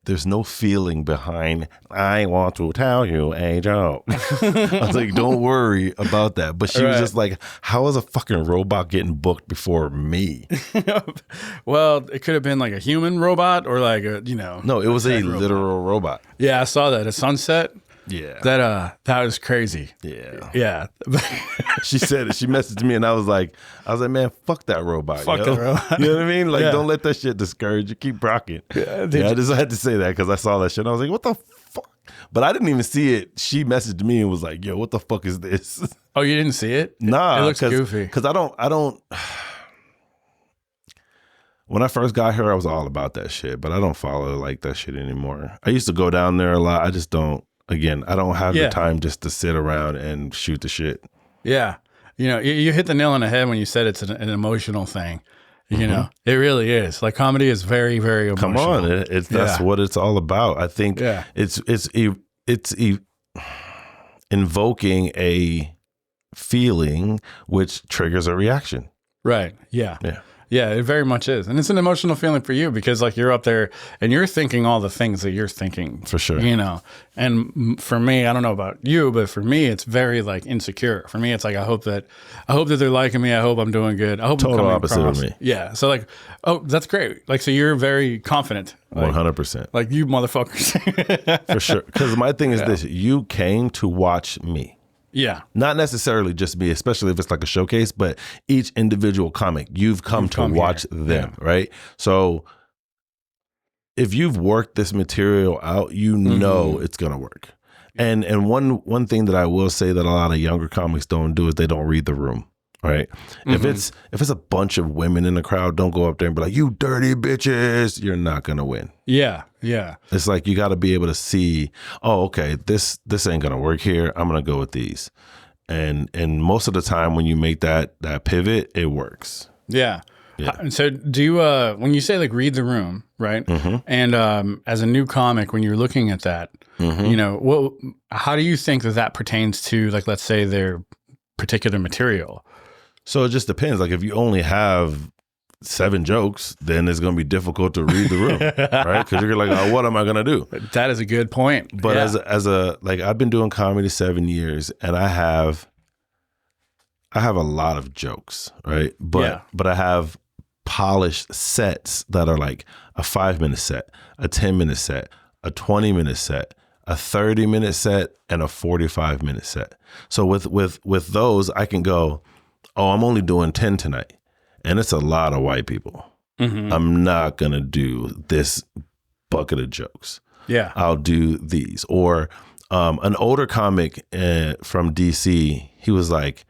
there's no feeling behind, I want to tell you a joke. I was like, don't worry about that. But she was just like, how is a fucking robot getting booked before me? Well, it could have been like a human robot or like a, you know. No, it was a literal robot. Yeah, I saw that at Sunset. Yeah. That was crazy. Yeah. Yeah. She said it. She messaged me and I was like, man, fuck that robot. Fuck that robot. You know what I mean? Like, don't let that shit discourage you. Keep rocking. Yeah, I just had to say that because I saw that shit and I was like, what the fuck? But I didn't even see it. She messaged me and was like, yo, what the fuck is this? Oh, you didn't see it? Nah. It looks goofy. Because I don't. When I first got here, I was all about that shit, but I don't follow like that shit anymore. I used to go down there a lot. I just don't. Again, I don't have the time just to sit around and shoot the shit. Yeah. You know, you hit the nail on the head when you said it's an emotional thing. You know, it really is. Like comedy is very, very emotional. Come on, that's what it's all about. I think it's invoking a feeling which triggers a reaction. Right. Yeah. Yeah. Yeah, it very much is. And it's an emotional feeling for you because like you're up there and you're thinking all the things that you're thinking. For sure. You know, and for me, I don't know about you, but for me, it's very like insecure. For me, it's like, I hope that they're liking me. I hope I'm doing good. I hope total I'm coming opposite across. of me. Yeah. So like, oh, that's great. Like, so you're very confident. Like, 100%. Like you motherfuckers. For sure. Because my thing is this, you came to watch me. Yeah. Not necessarily just me, especially if it's like a showcase, but each individual comic, you've come to watch them, right? So if you've worked this material out, you know it's going to work. And one thing that I will say that a lot of younger comics don't do is they don't read the room, right? If it's a bunch of women in the crowd, don't go up there and be like, you dirty bitches. You're not going to win. Yeah. Yeah. It's like you got to be able to see, oh, okay, this ain't going to work here. I'm going to go with these. And most of the time when you make that pivot, it works. Yeah. Yeah. And so do you, when you say like read the room, right? And as a new comic, when you're looking at that, you know, how do you think that pertains to, like, let's say their particular material? So it just depends. Like if you only have 7 jokes, then it's going to be difficult to read the room, right? Because you're like, oh, what am I going to do? That is a good point. But as a like, I've been doing comedy 7 years, and I have a lot of jokes, right? But I have polished sets that are like a 5-minute set, a 10-minute set, a 20-minute set, a 30-minute set, and a 45-minute set. So with those, I can go, oh, I'm only doing 10 tonight. And it's a lot of white people. I'm not going to do this bucket of jokes. Yeah. I'll do these. Or an older comic from DC, he was like,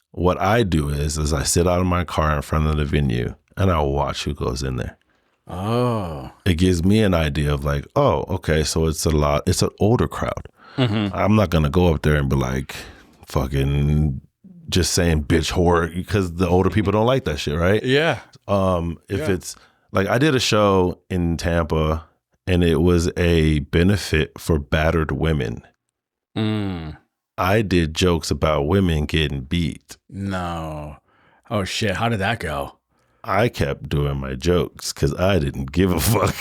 what I do is I sit out in my car in front of the venue and I watch who goes in there. Oh. It gives me an idea of like, oh, okay, so it's an older crowd. I'm not going to go up there and be like, fucking just saying bitch whore, because the older people don't like that shit, right? Yeah. It's like, I did a show in Tampa and it was a benefit for battered women. I did jokes about women getting beat. No. Oh shit. How did that go? I kept doing my jokes because I didn't give a fuck.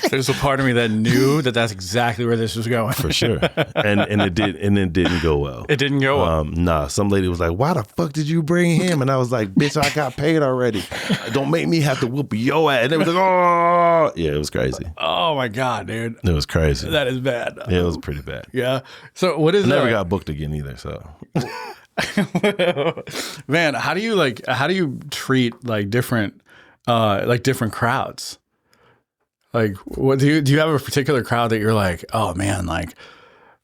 There's a part of me that knew that that's exactly where this was going. For sure. And it didn't go well. It didn't go well. Nah, some lady was like, why the fuck did you bring him? And I was like, bitch, I got paid already. Don't make me have to whoop your ass. And it was like, oh. Yeah, it was crazy. Oh my God, dude. It was crazy. That is bad. Yeah, it was pretty bad. Yeah. So what is I never got booked again either, so. Man, how do you treat like different crowds? Like, what do you have a particular crowd that you're like, oh man, like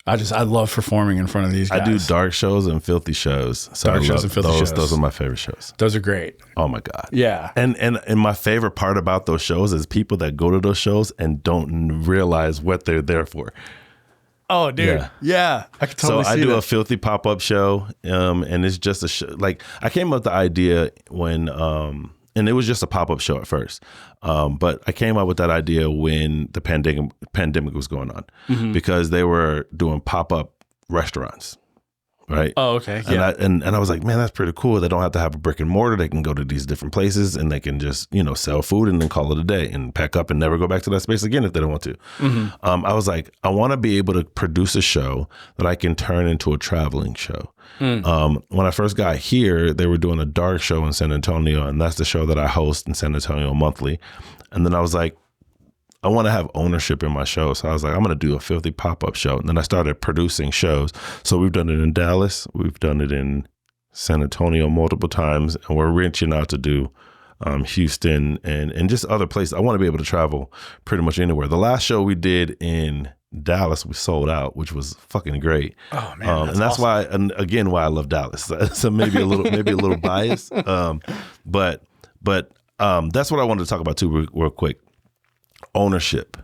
I love performing in front of these guys? I do dark shows and filthy shows. So dark shows and filthy shows. Those are my favorite shows. Those are great. Oh my God. Yeah. And my favorite part about those shows is people that go to those shows and don't realize what they're there for. Oh, dude. Yeah. I can totally see I do that. a filthy pop-up show, and it's just a show. Like, I came up with the idea when, and it was just a pop-up show at first. But I came up with that idea when the pandemic was going on, because they were doing pop-up restaurants, right? Oh, okay. Yeah. And I was like, man, that's pretty cool. They don't have to have a brick and mortar. They can go to these different places and they can just, sell food and then call it a day and pack up and never go back to that space again if they don't want to. I was like, I want to be able to produce a show that I can turn into a traveling show. When I first got here, they were doing a dark show in San Antonio, and that's the show that I host in San Antonio monthly. And then I was like, I want to have ownership in my show. So I was like, I'm going to do a filthy pop-up show. And then I started producing shows. So we've done it in Dallas. We've done it in San Antonio multiple times. And we're reaching out to do Houston and just other places. I want to be able to travel pretty much anywhere. The last show we did in Dallas, we sold out, which was fucking great. Oh man, and that's awesome. Why, and again, why I love Dallas. So maybe a little biased, but that's what I wanted to talk about too, real quick. Ownership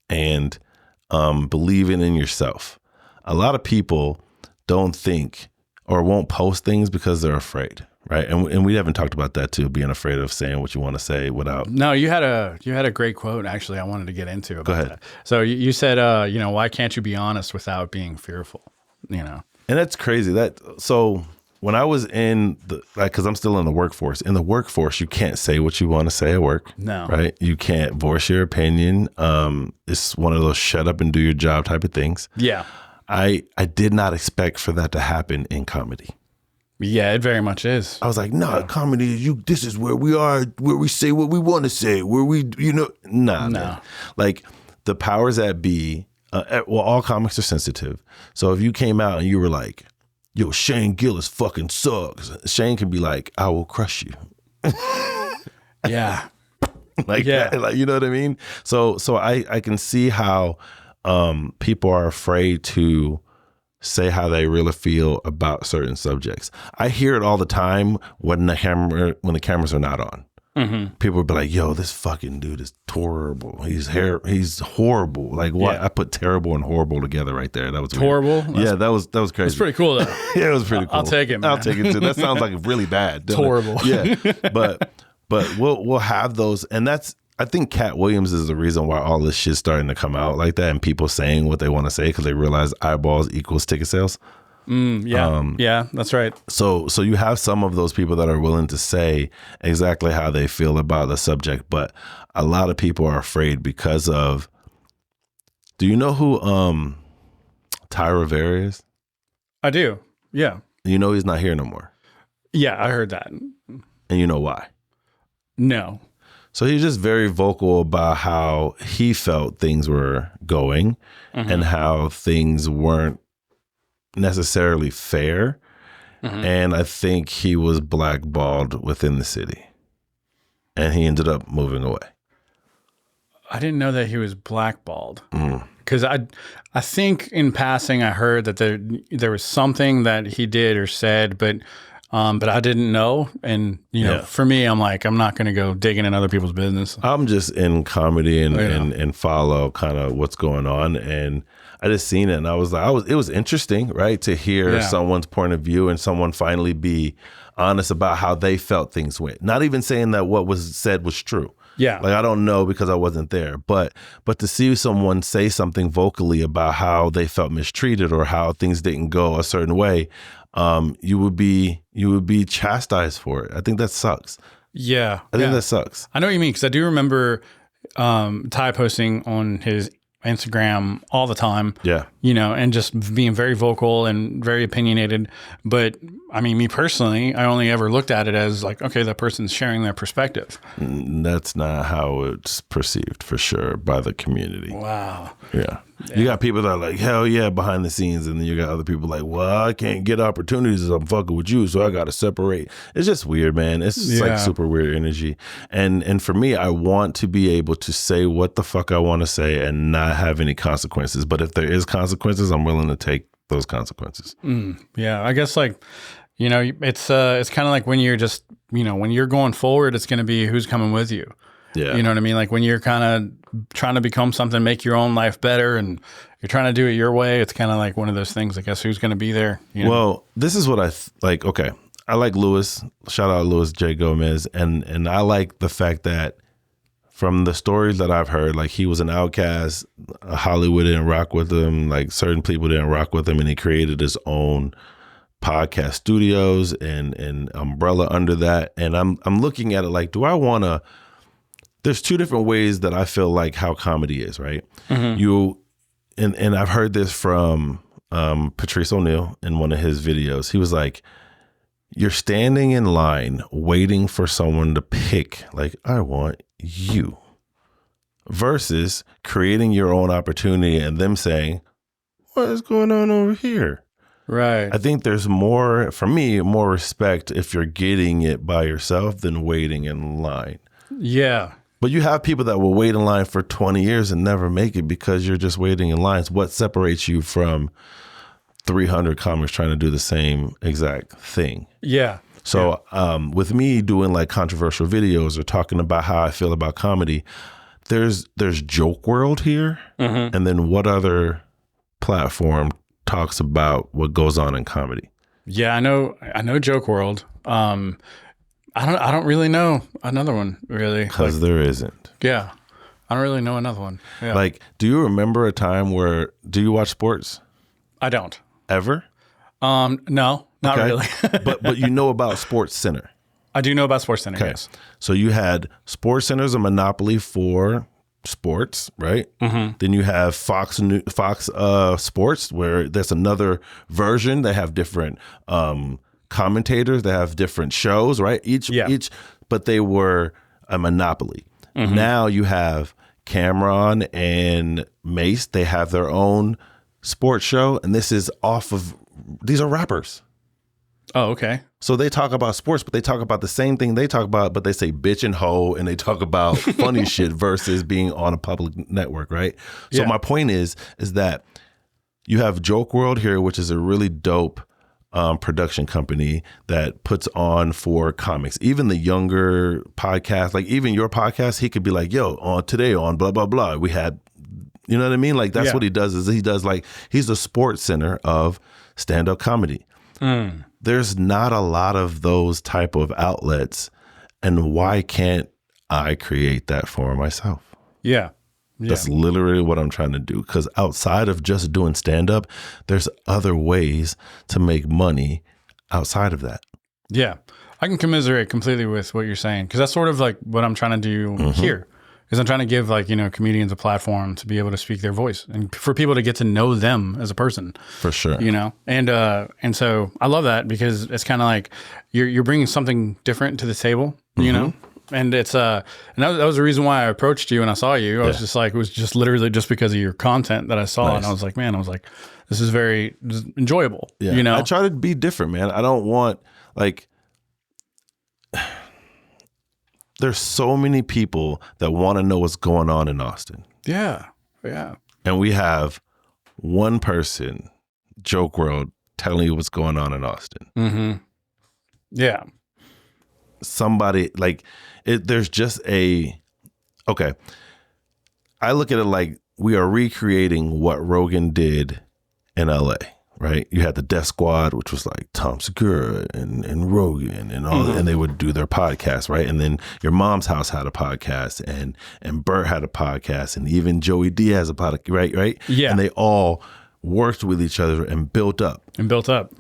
and believing in yourself. A lot of people don't think or won't post things because they're afraid, right? And we haven't talked about that too, being afraid of saying what you want to say without. No, you had a great quote actually. I wanted to get into about Go ahead. That. So you said, why can't you be honest without being fearful? And that's crazy. So when I was in because I'm still in the workforce. In the workforce, you can't say what you want to say at work. No. Right? You can't voice your opinion. It's one of those shut up and do your job type of things. Yeah. I did not expect for that to happen in comedy. Yeah, it very much is. I was like, comedy is this is where we are, where we say what we want to say, where we, nah. Man. Like the powers that be, all comics are sensitive. So if you came out and you were like, yo, Shane Gillis fucking sucks, Shane can be like, I will crush you. Yeah. That, you know what I mean? So I can see how people are afraid to say how they really feel about certain subjects. I hear it all the time when the cameras are not on. people would be like, yo, this fucking dude is horrible. He's horrible. Like, what? Yeah. I put terrible and horrible together right there. That was weird. Horrible? Yeah, that was crazy. That's pretty cool, though. Yeah, it was pretty cool. I'll take it, man. I'll take it too. That sounds like really bad. It's horrible. Yeah, but we'll have those, and I think Cat Williams is the reason why all this shit's starting to come out like that, and people saying what they want to say because they realize eyeballs equals ticket sales. Yeah, that's right. So you have some of those people that are willing to say exactly how they feel about the subject, but a lot of people are afraid because of. Do you know who Ty Rivera is? I do. Yeah. You know he's not here no more. Yeah, I heard that. And you know why? No. So he's just very vocal about how he felt things were going and how things weren't necessarily fair. And I think he was blackballed within the city. And he ended up moving away. I didn't know that he was blackballed. Because I think in passing I heard that there was something that he did or said, but I didn't know. And you know, for me, I'm like, I'm not going to go digging in other people's business. I'm just in comedy and follow kind of what's going on, and I just seen it, and I was like, it was interesting, right, to hear someone's point of view and someone finally be honest about how they felt things went. Not even saying that what was said was true. Yeah. Like, I don't know because I wasn't there, but to see someone say something vocally about how they felt mistreated or how things didn't go a certain way, you would be chastised for it. I think that sucks. Yeah. I think that sucks. I know what you mean, because I do remember Ty posting on his Instagram all the time. Yeah. You know, and just being very vocal and very opinionated. But I mean, me personally, I only ever looked at it as like, okay, that person's sharing their perspective. That's not how it's perceived for sure by the community. Wow. Yeah. You got people that are like, hell yeah, behind the scenes. And then you got other people like, well, I can't get opportunities as I'm fucking with you, so I got to separate. It's just weird, man. It's like super weird energy. And for me, I want to be able to say what the fuck I want to say and not have any consequences. But if there is consequences, I'm willing to take those consequences. Yeah. I guess like, you know, it's kind of like when you're just, you know, when you're going forward, it's going to be who's coming with you. Yeah. You know what I mean? Like when you're kind of trying to become something, make your own life better, and you're trying to do it your way, it's kind of like one of those things, I guess, who's going to be there? You know? Well, this is what I like. Okay. I like Louis. Shout out Louis J. Gomez. And I like the fact that from the stories that I've heard, like he was an outcast. Hollywood didn't rock with him. Like certain people didn't rock with him, and he created his own podcast studios and umbrella under that. And I'm looking at it like, do I want to? There's two different ways that I feel like how comedy is, right? You and I've heard this from Patrice O'Neal in one of his videos. He was like, you're standing in line waiting for someone to pick, like, I want you, versus creating your own opportunity and them saying, what is going on over here? Right. I think there's more, for me, more respect if you're getting it by yourself than waiting in line. Yeah. But you have people that will wait in line for 20 years and never make it because you're just waiting in lines. What separates you from 300 comics trying to do the same exact thing? Yeah. So with me doing like controversial videos or talking about how I feel about comedy, there's Joke World here. And then what other platform talks about what goes on in comedy? Yeah, I know Joke World. I don't really know another one, really. Because there isn't. Yeah. I don't really know another one. Yeah. Like, do you remember a time where, do you watch sports? I don't. Ever? No, not really. but you know about Sports Center. I do know about Sports Center, yes. So you had Sports Center's a monopoly for sports, right? Then you have Fox Sports, where that's another version. They have different commentators, they have different shows, right? Each, but they were a monopoly. Now you have Cameron and Mace. They have their own sports show, and this is these are rappers. Oh, okay. So they talk about sports, but they talk about the same thing they talk about, but they say bitch and hoe, and they talk about funny shit versus being on a public network, right? So my point is that you have Joke World here, which is a really dope production company that puts on for comics. Even the younger podcast, like even your podcast, he could be like, yo, on today on blah, blah, blah, we had, you know what I mean? Like that's what he does is he does like, he's the sports center of stand-up comedy. There's not a lot of those type of outlets. And why can't I create that for myself? Yeah. That's literally what I'm trying to do. Because outside of just doing stand-up, there's other ways to make money outside of that. Yeah. I can commiserate completely with what you're saying. Because that's sort of like what I'm trying to do here. Because I'm trying to give like, comedians a platform to be able to speak their voice and for people to get to know them as a person. For sure. And so I love that because it's kind of like you're bringing something different to the table, you know? And it's and that was the reason why I approached you and I saw you. I was just like, it was just literally just because of your content that I saw. And I was like, man, this is very enjoyable. Yeah. I try to be different, man. I don't want like, there's so many people that want to know what's going on in Austin. Yeah. Yeah. And we have one person, Joke World, telling you what's going on in Austin. Yeah. Somebody like there's just okay. I look at it like we are recreating what Rogan did in LA, right? You had the Death Squad, which was like Tom Segura and Rogan and all and they would do their podcast, right? And then Your Mom's House had a podcast and Bert had a podcast and even Joey D has a podcast, right? Yeah. And they all worked with each other and built up.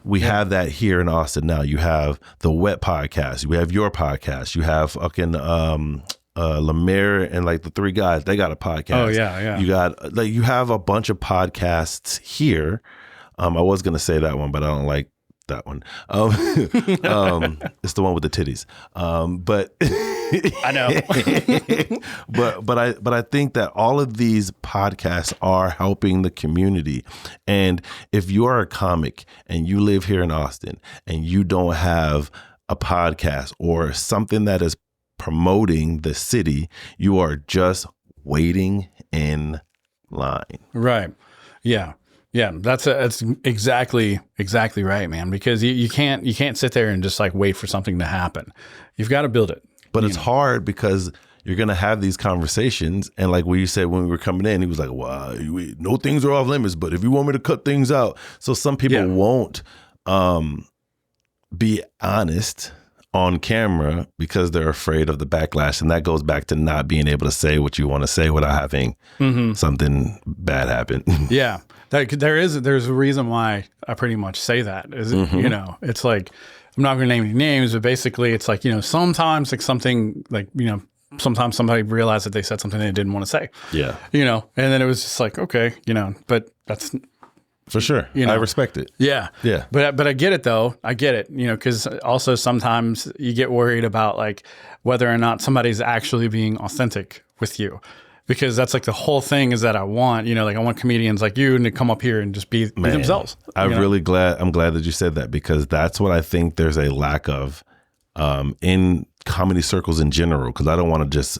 We have that here in Austin now. You have the Wet podcast. You have your podcast. You have fucking Lemaire and like the three guys. They got a podcast. Oh yeah. You got like you have a bunch of podcasts here. I was gonna say that one, but I don't like that one. It's the one with the titties. But I know. but I think that all of these podcasts are helping the community. And if you are a comic and you live here in Austin and you don't have a podcast or something that is promoting the city, you are just waiting in line. Right. Yeah. Yeah, that's exactly right, man. Because you can't sit there and just like wait for something to happen. You've got to build it. But it's hard because you're gonna have these conversations, and like what you said when we were coming in, he was like, "Well, no things are off limits, but if you want me to cut things out," so some people won't be honest on camera because they're afraid of the backlash, and that goes back to not being able to say what you want to say without having something bad happen. Yeah. There's a reason why I pretty much say that is, it's like, I'm not going to name any names, but basically it's like, sometimes like something like, sometimes somebody realized that they said something they didn't want to say. Yeah. And then it was just like, okay, but that's for sure. I respect it. Yeah. Yeah. But I get it though. I get it, because also sometimes you get worried about like whether or not somebody's actually being authentic with you. Because that's like the whole thing is that I want, like I want comedians like you to come up here and just be themselves. I'm glad that you said that because that's what I think there's a lack of in comedy circles in general. Because I don't want to just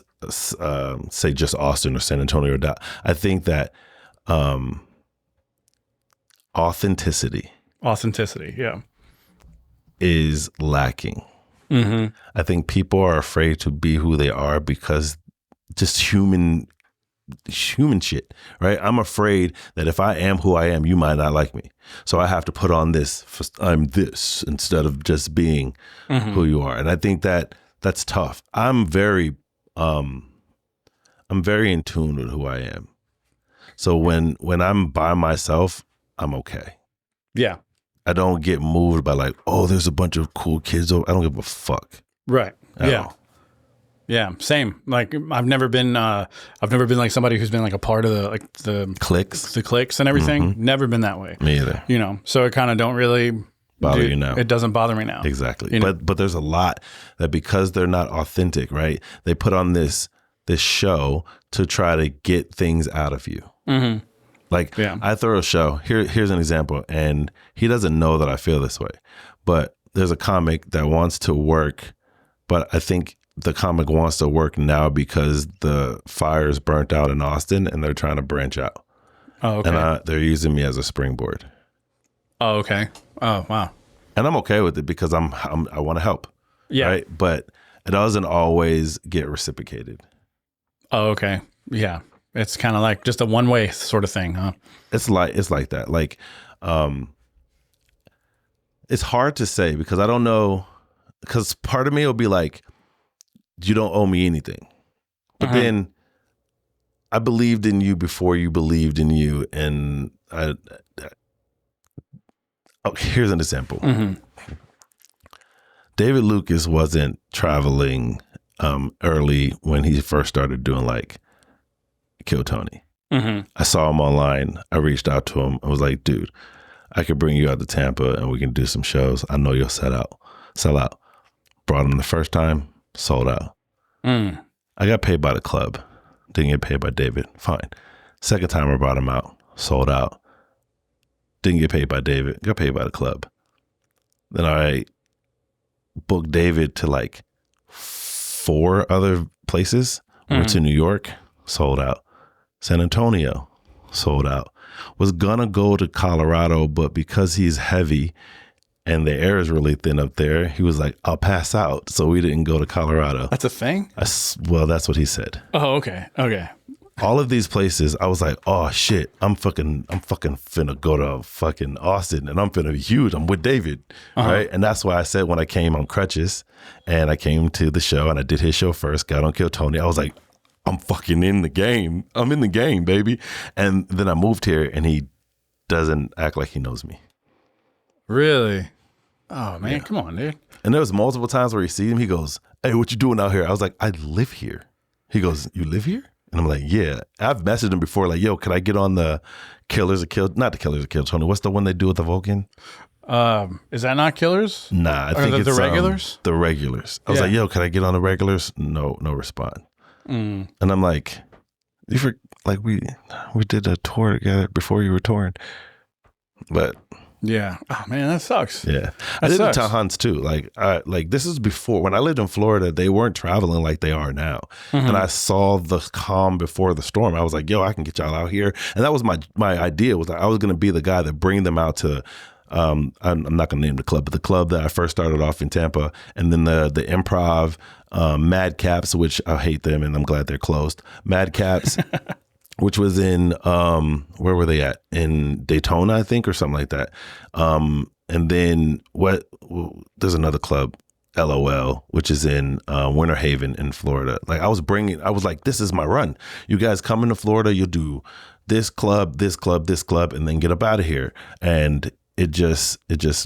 say just Austin or San Antonio or I think that authenticity, yeah, is lacking. I think people are afraid to be who they are because just human shit, right? I'm afraid that if I am who I am, you might not like me. So I have to put on this, I'm this, instead of just being who you are. And I think that that's tough. I'm very in tune with who I am. So when I'm by myself, I'm okay. Yeah. I don't get moved by like, oh, there's a bunch of cool kids. I don't give a fuck. Right. Yeah. All. Yeah, same. Like I've never been like somebody who's been like a part of the cliques and everything. Never been that way. Me either. So it kind of don't really bother you now. It doesn't bother me now. Exactly. But there's a lot that because they're not authentic, right? They put on this show to try to get things out of you. Like I throw a show. Here's an example, and he doesn't know that I feel this way, but there's a comic that wants to work, but I think the comic wants to work now because the fire's burnt out in Austin and they're trying to branch out. Oh, okay. And they're using me as a springboard. Oh, okay. Oh, wow. and I'm okay with it because I want to help. Yeah. Right. But it doesn't always get reciprocated. Oh, okay. Yeah. It's kind of like just a one-way sort of thing, huh? It's like that. Like, it's hard to say because I don't know. Because part of me will be like, you don't owe me anything. But then I believed in you before you believed in you. And here's an example. David Lucas wasn't traveling early when he first started doing like KillTony. I saw him online. I reached out to him. I was like, dude, I could bring you out to Tampa and we can do some shows. I know you'll sell out. Brought him the first time, sold out. I got paid by the club. Didn't get paid by David. Fine. Second time I brought him out, sold out. Didn't get paid by David. Got paid by the club. Then I booked David to like 4 other places. Went to New York, sold out. San Antonio, sold out. Was gonna go to Colorado, but because he's heavy and the air is really thin up there, he was like, I'll pass out. So we didn't go to Colorado. That's a thing? Well, that's what he said. Oh, okay. Okay. All of these places, I was like, oh shit, I'm fucking finna go to fucking Austin and I'm finna be huge. I'm with David, right? And that's why I said when I came on crutches and I came to the show and I did his show first, got on KillTony, I was like, I'm fucking in the game. I'm in the game, baby. And then I moved here and he doesn't act like he knows me. Really? Oh, man, come on, dude. And there was multiple times where he sees him, he goes, hey, what you doing out here? I was like, I live here. He goes, you live here? And I'm like, yeah. I've messaged him before, like, yo, can I get on the not the Killers of KillTony. What's the one they do with the Vulcan? Is that not Killers? Nah, I think it's the regulars. The regulars. I was like, yo, can I get on the regulars? No response. And I'm like, we did a tour together before you were touring, but yeah. Oh man, that sucks. Yeah, I did the Tahans too. Like this is before when I lived in Florida, they weren't traveling like they are now, and I saw the calm before the storm. I was like, yo, I can get y'all out here, and that was my idea was that I was going to be the guy that bring them out to. I'm not going to name the club, but the club that I first started off in Tampa, and then the Improv, Madcaps, which I hate them, and I'm glad they're closed. Madcaps, which was in where were they at? In Daytona, I think, or something like that. And then there's another club, LOL, which is in Winter Haven in Florida. Like I was like, this is my run. You guys come into Florida, you'll do this club, this club, this club, and then get up out of here. And it just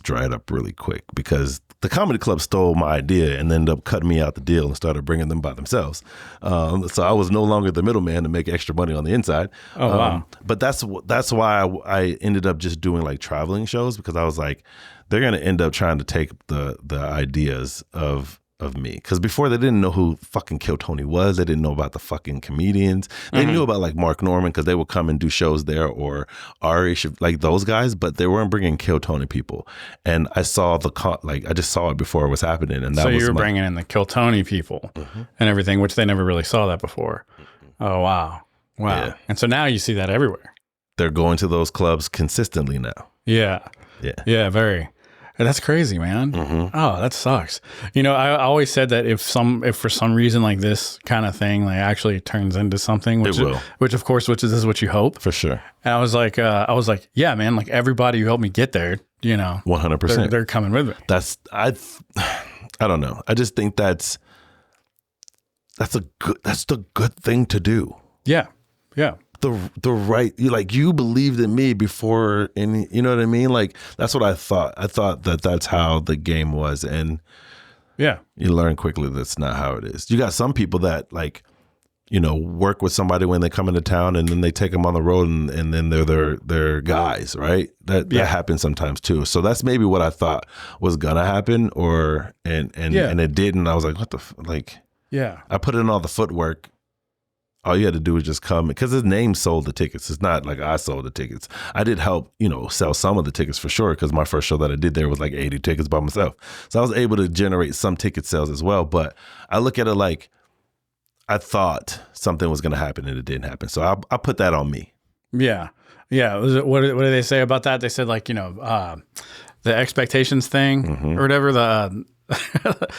dried up really quick because the comedy club stole my idea and ended up cutting me out the deal and started bringing them by themselves. So I was no longer the middleman to make extra money on the inside. Oh, wow. But that's why I ended up just doing like traveling shows because I was like, they're going to end up trying to take the ideas of me. Because before they didn't know who fucking KillTony was. They didn't know about the fucking comedians. They knew about like Mark Norman because they would come and do shows there or Ari, like those guys, but they weren't bringing KillTony people. And I saw I just saw it before it was happening. And that so was you were bringing in the KillTony people and everything, which they never really saw that before. Oh, wow. Wow. Yeah. And so now you see that everywhere. They're going to those clubs consistently now. Yeah. Yeah. Yeah, very. That's crazy, man. Oh, that sucks. You know, I always said that if for some reason like this kind of thing like actually turns into something, which is what you hope for sure. And I was like, yeah, man, like everybody who helped me get there, you know, 100%, they're coming with me. I don't know. I just think that's the good thing to do. Yeah, yeah. The right, you believed in me before any, you know what I mean? Like that's what I thought. I thought that's how the game was, and yeah, you learn quickly that's not how it is. You got some people that like, you know, work with somebody when they come into town, and then they take them on the road, and then they're their guys, right? That happens sometimes too. So that's maybe what I thought was gonna happen, and it didn't. I was like, what the yeah. I put in all the footwork. All you had to do was just come because his name sold the tickets. It's not like I sold the tickets. I did help, you know, sell some of the tickets for sure because my first show that I did there was like 80 tickets by myself. So I was able to generate some ticket sales as well. But I look at it like I thought something was going to happen and it didn't happen. So I put that on me. Yeah. Yeah. What did they say about that? They said like, you know, the expectations thing or whatever.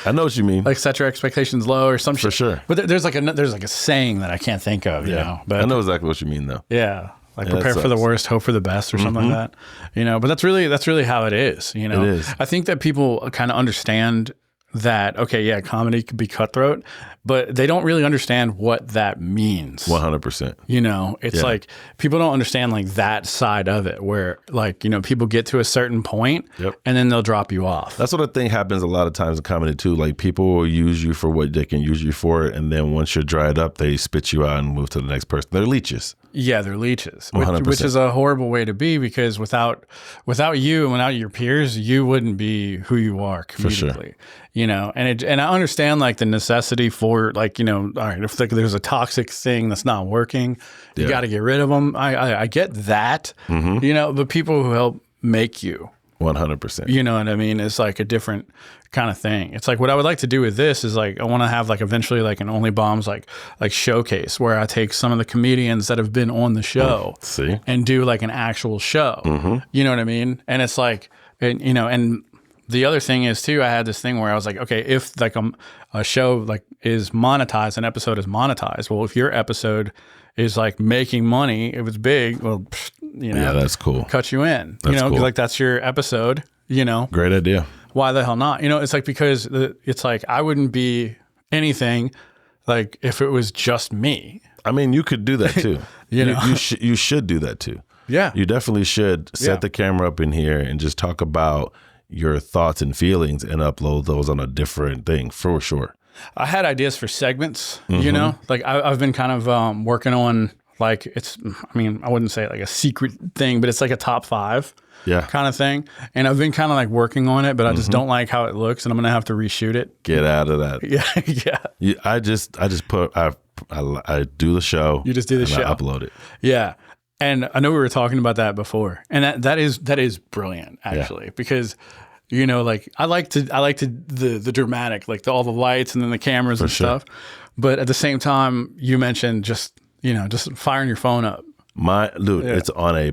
I know what you mean. Like set your expectations low or some shit. For sure. But there's like a saying that I can't think of, you know. But I know exactly what you mean though. yeah. Like prepare for the worst, hope for the best or something like that. You know, but that's really how it is, you know. It is. I think that people kind of understand that, okay, yeah, comedy could be cutthroat, but they don't really understand what that means. 100%. You know, it's like people don't understand like that side of it where like, you know, people get to a certain point and then they'll drop you off. That's what I think happens a lot of times in comedy too. Like people will use you for what they can use you for. And then once you're dried up, they spit you out and move to the next person. They're leeches. Yeah, they're leeches, 100%. which is a horrible way to be because without you and without your peers, you wouldn't be who you are comedically. For sure. You know, and I understand like the necessity for like, you know, all right, if like, there's a toxic thing that's not working, you got to get rid of them. I get that, you know, but people who help make you 100%. You know what I mean? It's like a different kind of thing. It's like what I would like to do with this is like I want to have like eventually like an Only Bombs like showcase where I take some of the comedians that have been on the show and do like an actual show. You know what I mean? And it's like, and, you know, and the other thing is too, I had this thing where I was like, okay, if like a show like is monetized, an episode is monetized. Well, if your episode is like making money, if it's big, well, you know, that's cool. Cut you in, That's you know, cool. like that's your episode, you know. Great idea. Why the hell not? You know, it's like because it's like I wouldn't be anything like if it was just me. I mean, you could do that too. You know, you should do that too. Yeah, you definitely should set the camera up in here and just talk about your thoughts and feelings and upload those on a different thing for sure. I had ideas for segments, you know, like I've been kind of working on like I mean, I wouldn't say like a secret thing, but it's like a top 5 kind of thing. And I've been kind of like working on it, but I just don't like how it looks and I'm going to have to reshoot it. Get out of that. Yeah. I just I do the show. You just do the show. I upload it. Yeah. And I know we were talking about that before, and that is brilliant actually because you know like I like the dramatic like all the lights and then the cameras and stuff, but at the same time you mentioned just firing your phone up. It's on a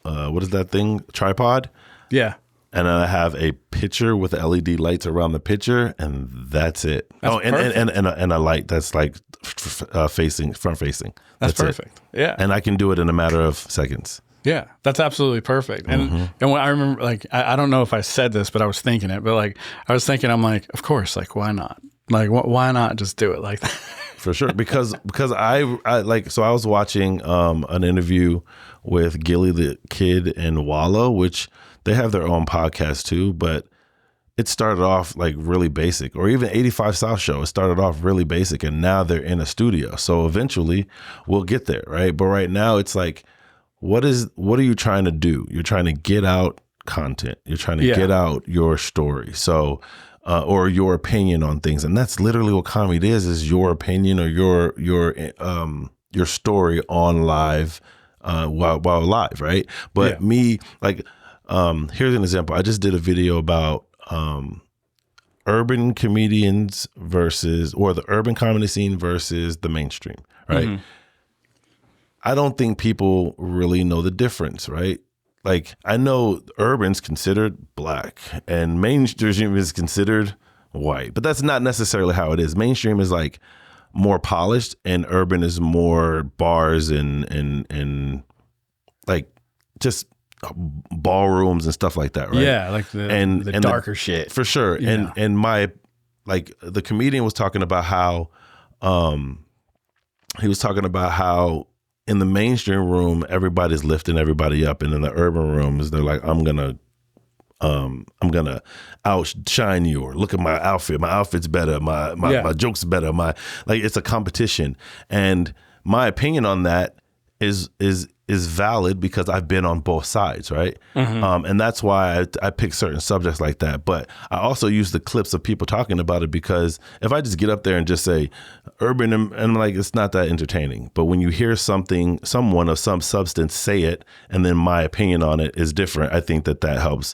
what is that thing, tripod? Yeah. And I have a picture with LED lights around the picture, and that's it. And a light that's like front facing. That's perfect. Yeah. And I can do it in a matter of seconds. Yeah, that's absolutely perfect. And when I remember, like, I don't know if I said this, but I was thinking it. But like, I was thinking, I'm like, of course, like, why not? Like, why not just do it like that? For sure, because I like, so I was watching an interview with Gilly the Kid and Wallow, which they have their own podcast too, but it started off like really basic, or even 85 South Show. It started off really basic and now they're in a studio. So eventually we'll get there, right? But right now it's like, what are you trying to do? You're trying to get out content. You're trying to get out your story. So, or your opinion on things. And that's literally what comedy is your opinion or your story on live, while live, right? But me, like, here's an example. I just did a video about urban comedians or the urban comedy scene versus the mainstream, right? I don't think people really know the difference, right? Like, I know urban's considered black and mainstream is considered white, but that's not necessarily how it is. Mainstream is like more polished and urban is more bars and like just ballrooms and stuff like that, right? Yeah, like the darker shit. For sure. Yeah. And my, like, the comedian was talking about how in the mainstream room everybody's lifting everybody up, and in the urban rooms they're like, I'm gonna outshine you, or look at my outfit, my outfit's better, my joke's better, it's a competition. And my opinion on that is valid because I've been on both sides, right? And that's why I pick certain subjects like that. But I also use the clips of people talking about it, because if I just get up there and just say urban, and I'm like, it's not that entertaining. But when you hear someone of some substance say it, and then my opinion on it is different, I think that helps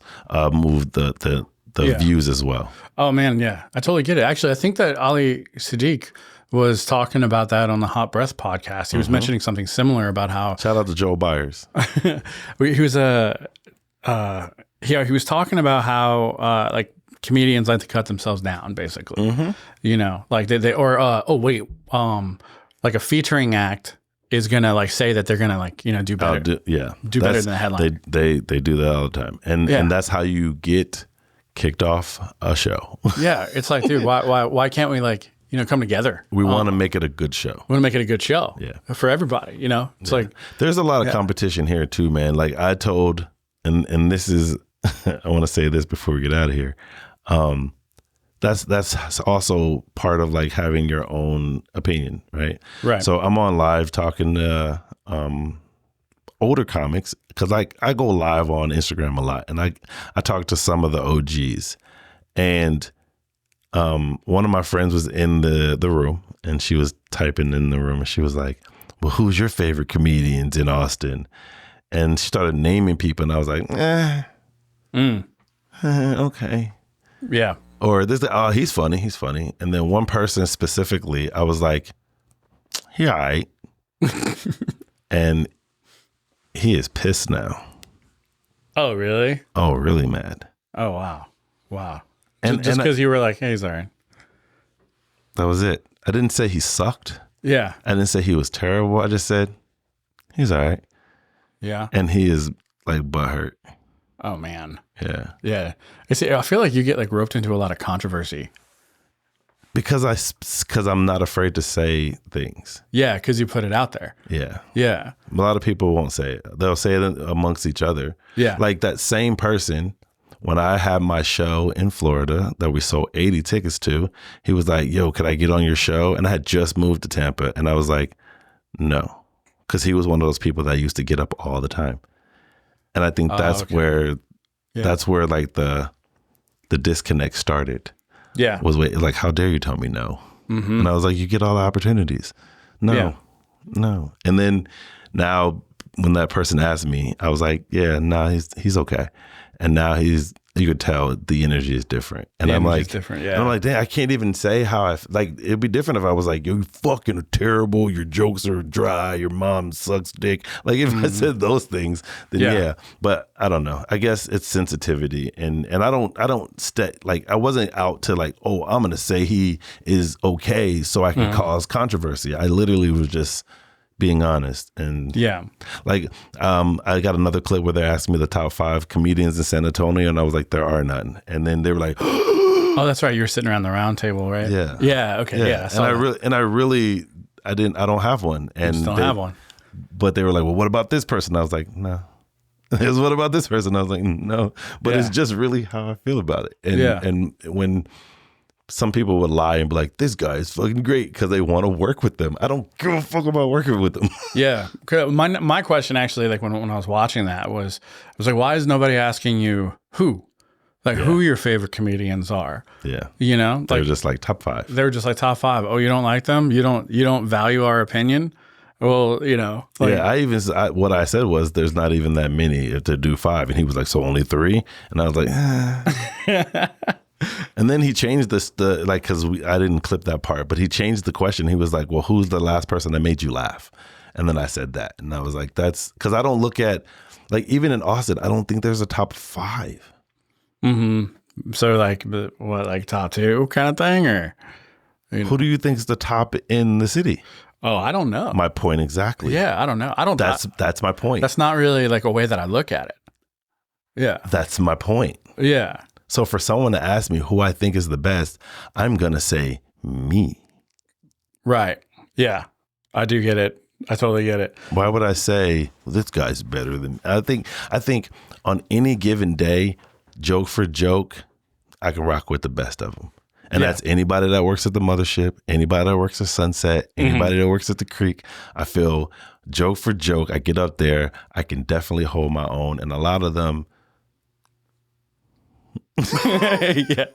move the views as well. Oh man, yeah, I totally get it. Actually, I think that Ali Siddiq was talking about that on the Hot Breath podcast. He was mentioning something similar about how... Shout out to Joel Byers. He was he was talking about how like comedians like to cut themselves down, basically. You know, like they like a featuring act is gonna like say that they're gonna like, you know, do better. Do better than the headline. They do that all the time, and that's how you get kicked off a show. Yeah, it's like, dude, why can't we like, you know, come together? We want to make it a good show. We want to make it a good show. Yeah, for everybody. You know, it's like there's a lot of competition here too, man. Like I told, and this is, I want to say this before we get out of here. That's also part of like having your own opinion, right? Right. So I'm on live talking to older comics because I go live on Instagram a lot, and I talk to some of the OGs, and one of my friends was in the room, and she was typing in the room, and she was like, "Well, who's your favorite comedians in Austin?" And she started naming people, and I was like, okay. Yeah. Or this, oh, he's funny. And then one person specifically, I was like, he all right. And he is pissed now. Oh, really? Oh, really mad. Oh, wow. And just because you were like, hey, he's all right. That was it. I didn't say he sucked. Yeah. I didn't say he was terrible. I just said, he's all right. Yeah. And he is like butthurt. Oh, man. Yeah. Yeah. I feel like you get like roped into a lot of controversy. Because I'm not afraid to say things. Yeah, because you put it out there. Yeah. Yeah. A lot of people won't say it. They'll say it amongst each other. Yeah. Like that same person, when I had my show in Florida that we sold 80 tickets to, he was like, yo, could I get on your show? And I had just moved to Tampa. And I was like, no. Because he was one of those people that used to get up all the time. And I think that's where like the disconnect started. Yeah. Was like, how dare you tell me no? And I was like, you get all the opportunities. No. And then now when that person asked me, I was like, yeah, nah, he's okay. And now you could tell the energy is different. And I'm like, different, yeah. And I'm like, dang, I can't even say how like, it'd be different if I was like, you fucking are terrible. Your jokes are dry. Your mom sucks dick. Like if I said those things, then yeah. But I don't know. I guess it's sensitivity. And I don't like, I wasn't out to like, oh, I'm going to say he is okay so I can cause controversy. I literally was just being honest. And like I got another clip where they're asking me the top 5 comedians in San Antonio, and I was like, there are none. And then they were like, oh, that's right, you were sitting around the round table, right? Okay. I don't have one. And you just don't have one. But they were like, well, what about this person? I was like, no. It was, what about this person? I was like, no. But it's just really how I feel about it. And when some people would lie and be like, this guy is fucking great because they want to work with them. I don't give a fuck about working with them. Yeah. My question actually, like when I was watching that was like, why is nobody asking you who your favorite comedians are? Yeah. You know? They're just like top 5. They were just like top 5. Oh, you don't like them? You don't value our opinion? Well, you know. Like, what I said was there's not even that many to do 5. And he was like, so only 3? And I was like, And then he changed this, because I didn't clip that part, but he changed the question. He was like, well, who's the last person that made you laugh? And then I said that. And I was like, that's because I don't look at, like, even in Austin, I don't think there's a top 5. So like, what, like top 2 kind of thing? Or who do you think is the top in the city? Oh, I don't know. My point exactly. Yeah, I don't know. That's my point. That's not really like a way that I look at it. Yeah. That's my point. Yeah. So for someone to ask me who I think is the best, I'm going to say me. Right. Yeah. I do get it. I totally get it. Why would I say, well, this guy's better than me? I think on any given day, joke for joke, I can rock with the best of them. And that's anybody that works at the mothership, anybody that works at Sunset, anybody that works at the Creek. I feel joke for joke, I get up there, I can definitely hold my own. And a lot of them, yeah,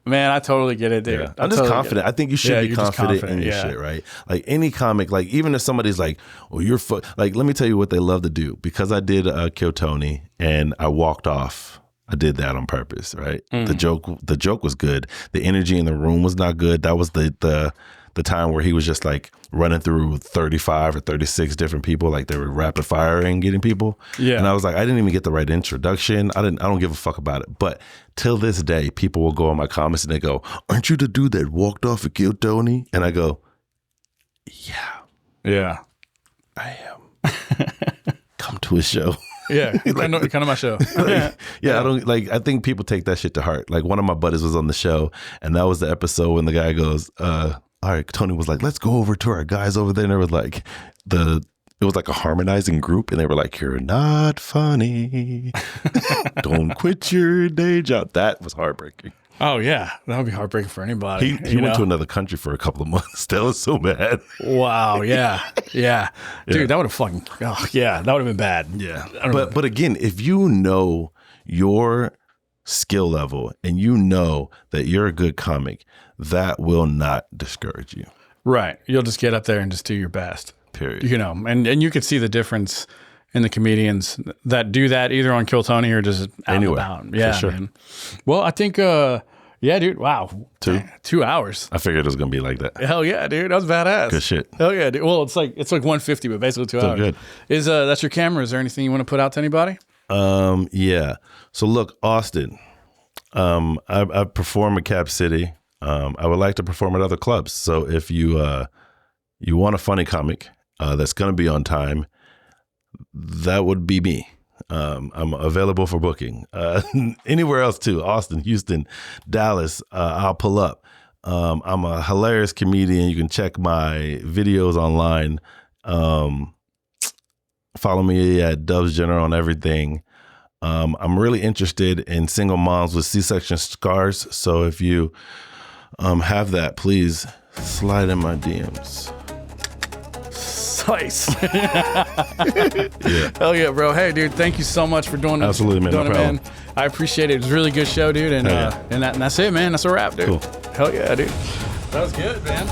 man, I totally get it, dude. Yeah. I'm just confident. I think you should be confident in your shit, right? Like any comic, like even if somebody's like, "Oh, you're like," let me tell you what they love to do. Because I did KillTony and I walked off. I did that on purpose, right? The joke was good. The energy in the room was not good. That was the the time where he was just like running through 35 or 36 different people, like they were rapid firing getting people. Yeah. And I was like, I didn't even get the right introduction. I don't give a fuck about it. But till this day, people will go on my comments and they go, "Aren't you the dude that walked off of KillTony?" And I go, yeah, I am. Come to a show. Yeah, kind of my show. Yeah, I don't like. I think people take that shit to heart. Like one of my buddies was on the show, and that was the episode when the guy goes, "All right." Tony was like, "Let's go over to our guys over there," and it was like it was like a harmonizing group, and they were like, "You're not funny. Don't quit your day job." That was heartbreaking. Oh yeah, that would be heartbreaking for anybody. He went to another country for a couple of months. That was so bad. Wow. Yeah. Dude, that would have fucking. Oh yeah, that would have been bad. Yeah. But again, if you know your skill level and you know that you're a good comic, that will not discourage you. Right. You'll just get up there and just do your best. Period. You know, and you could see the difference in the comedians that do that either on KillTony or just out Anywhere, and about. Yeah, for sure. Man. Well, I think, yeah, dude. Wow. 2 hours. I figured it was going to be like that. Hell yeah, dude. That was badass. Good shit. Hell yeah, dude. Well, it's like 150, but basically 2 hours. good. That's your camera. Is there anything you want to put out to anybody? Yeah. So look, Austin, I perform at Cap City. I would like to perform at other clubs. So if you want a funny comic that's going to be on time, that would be me. I'm available for booking. Anywhere else too, Austin, Houston, Dallas, I'll pull up. I'm a hilarious comedian. You can check my videos online. Follow me at Dubz General on everything. I'm really interested in single moms with C-section scars. So if you have that, please slide in my DMs. Nice. Yeah. Hell yeah, bro. Hey, dude, thank you so much for doing this. Absolutely, man. No problem. I appreciate it. It was a really good show, dude. And and that's it, man. That's a wrap, dude. Cool. Hell yeah, dude. That was good, man.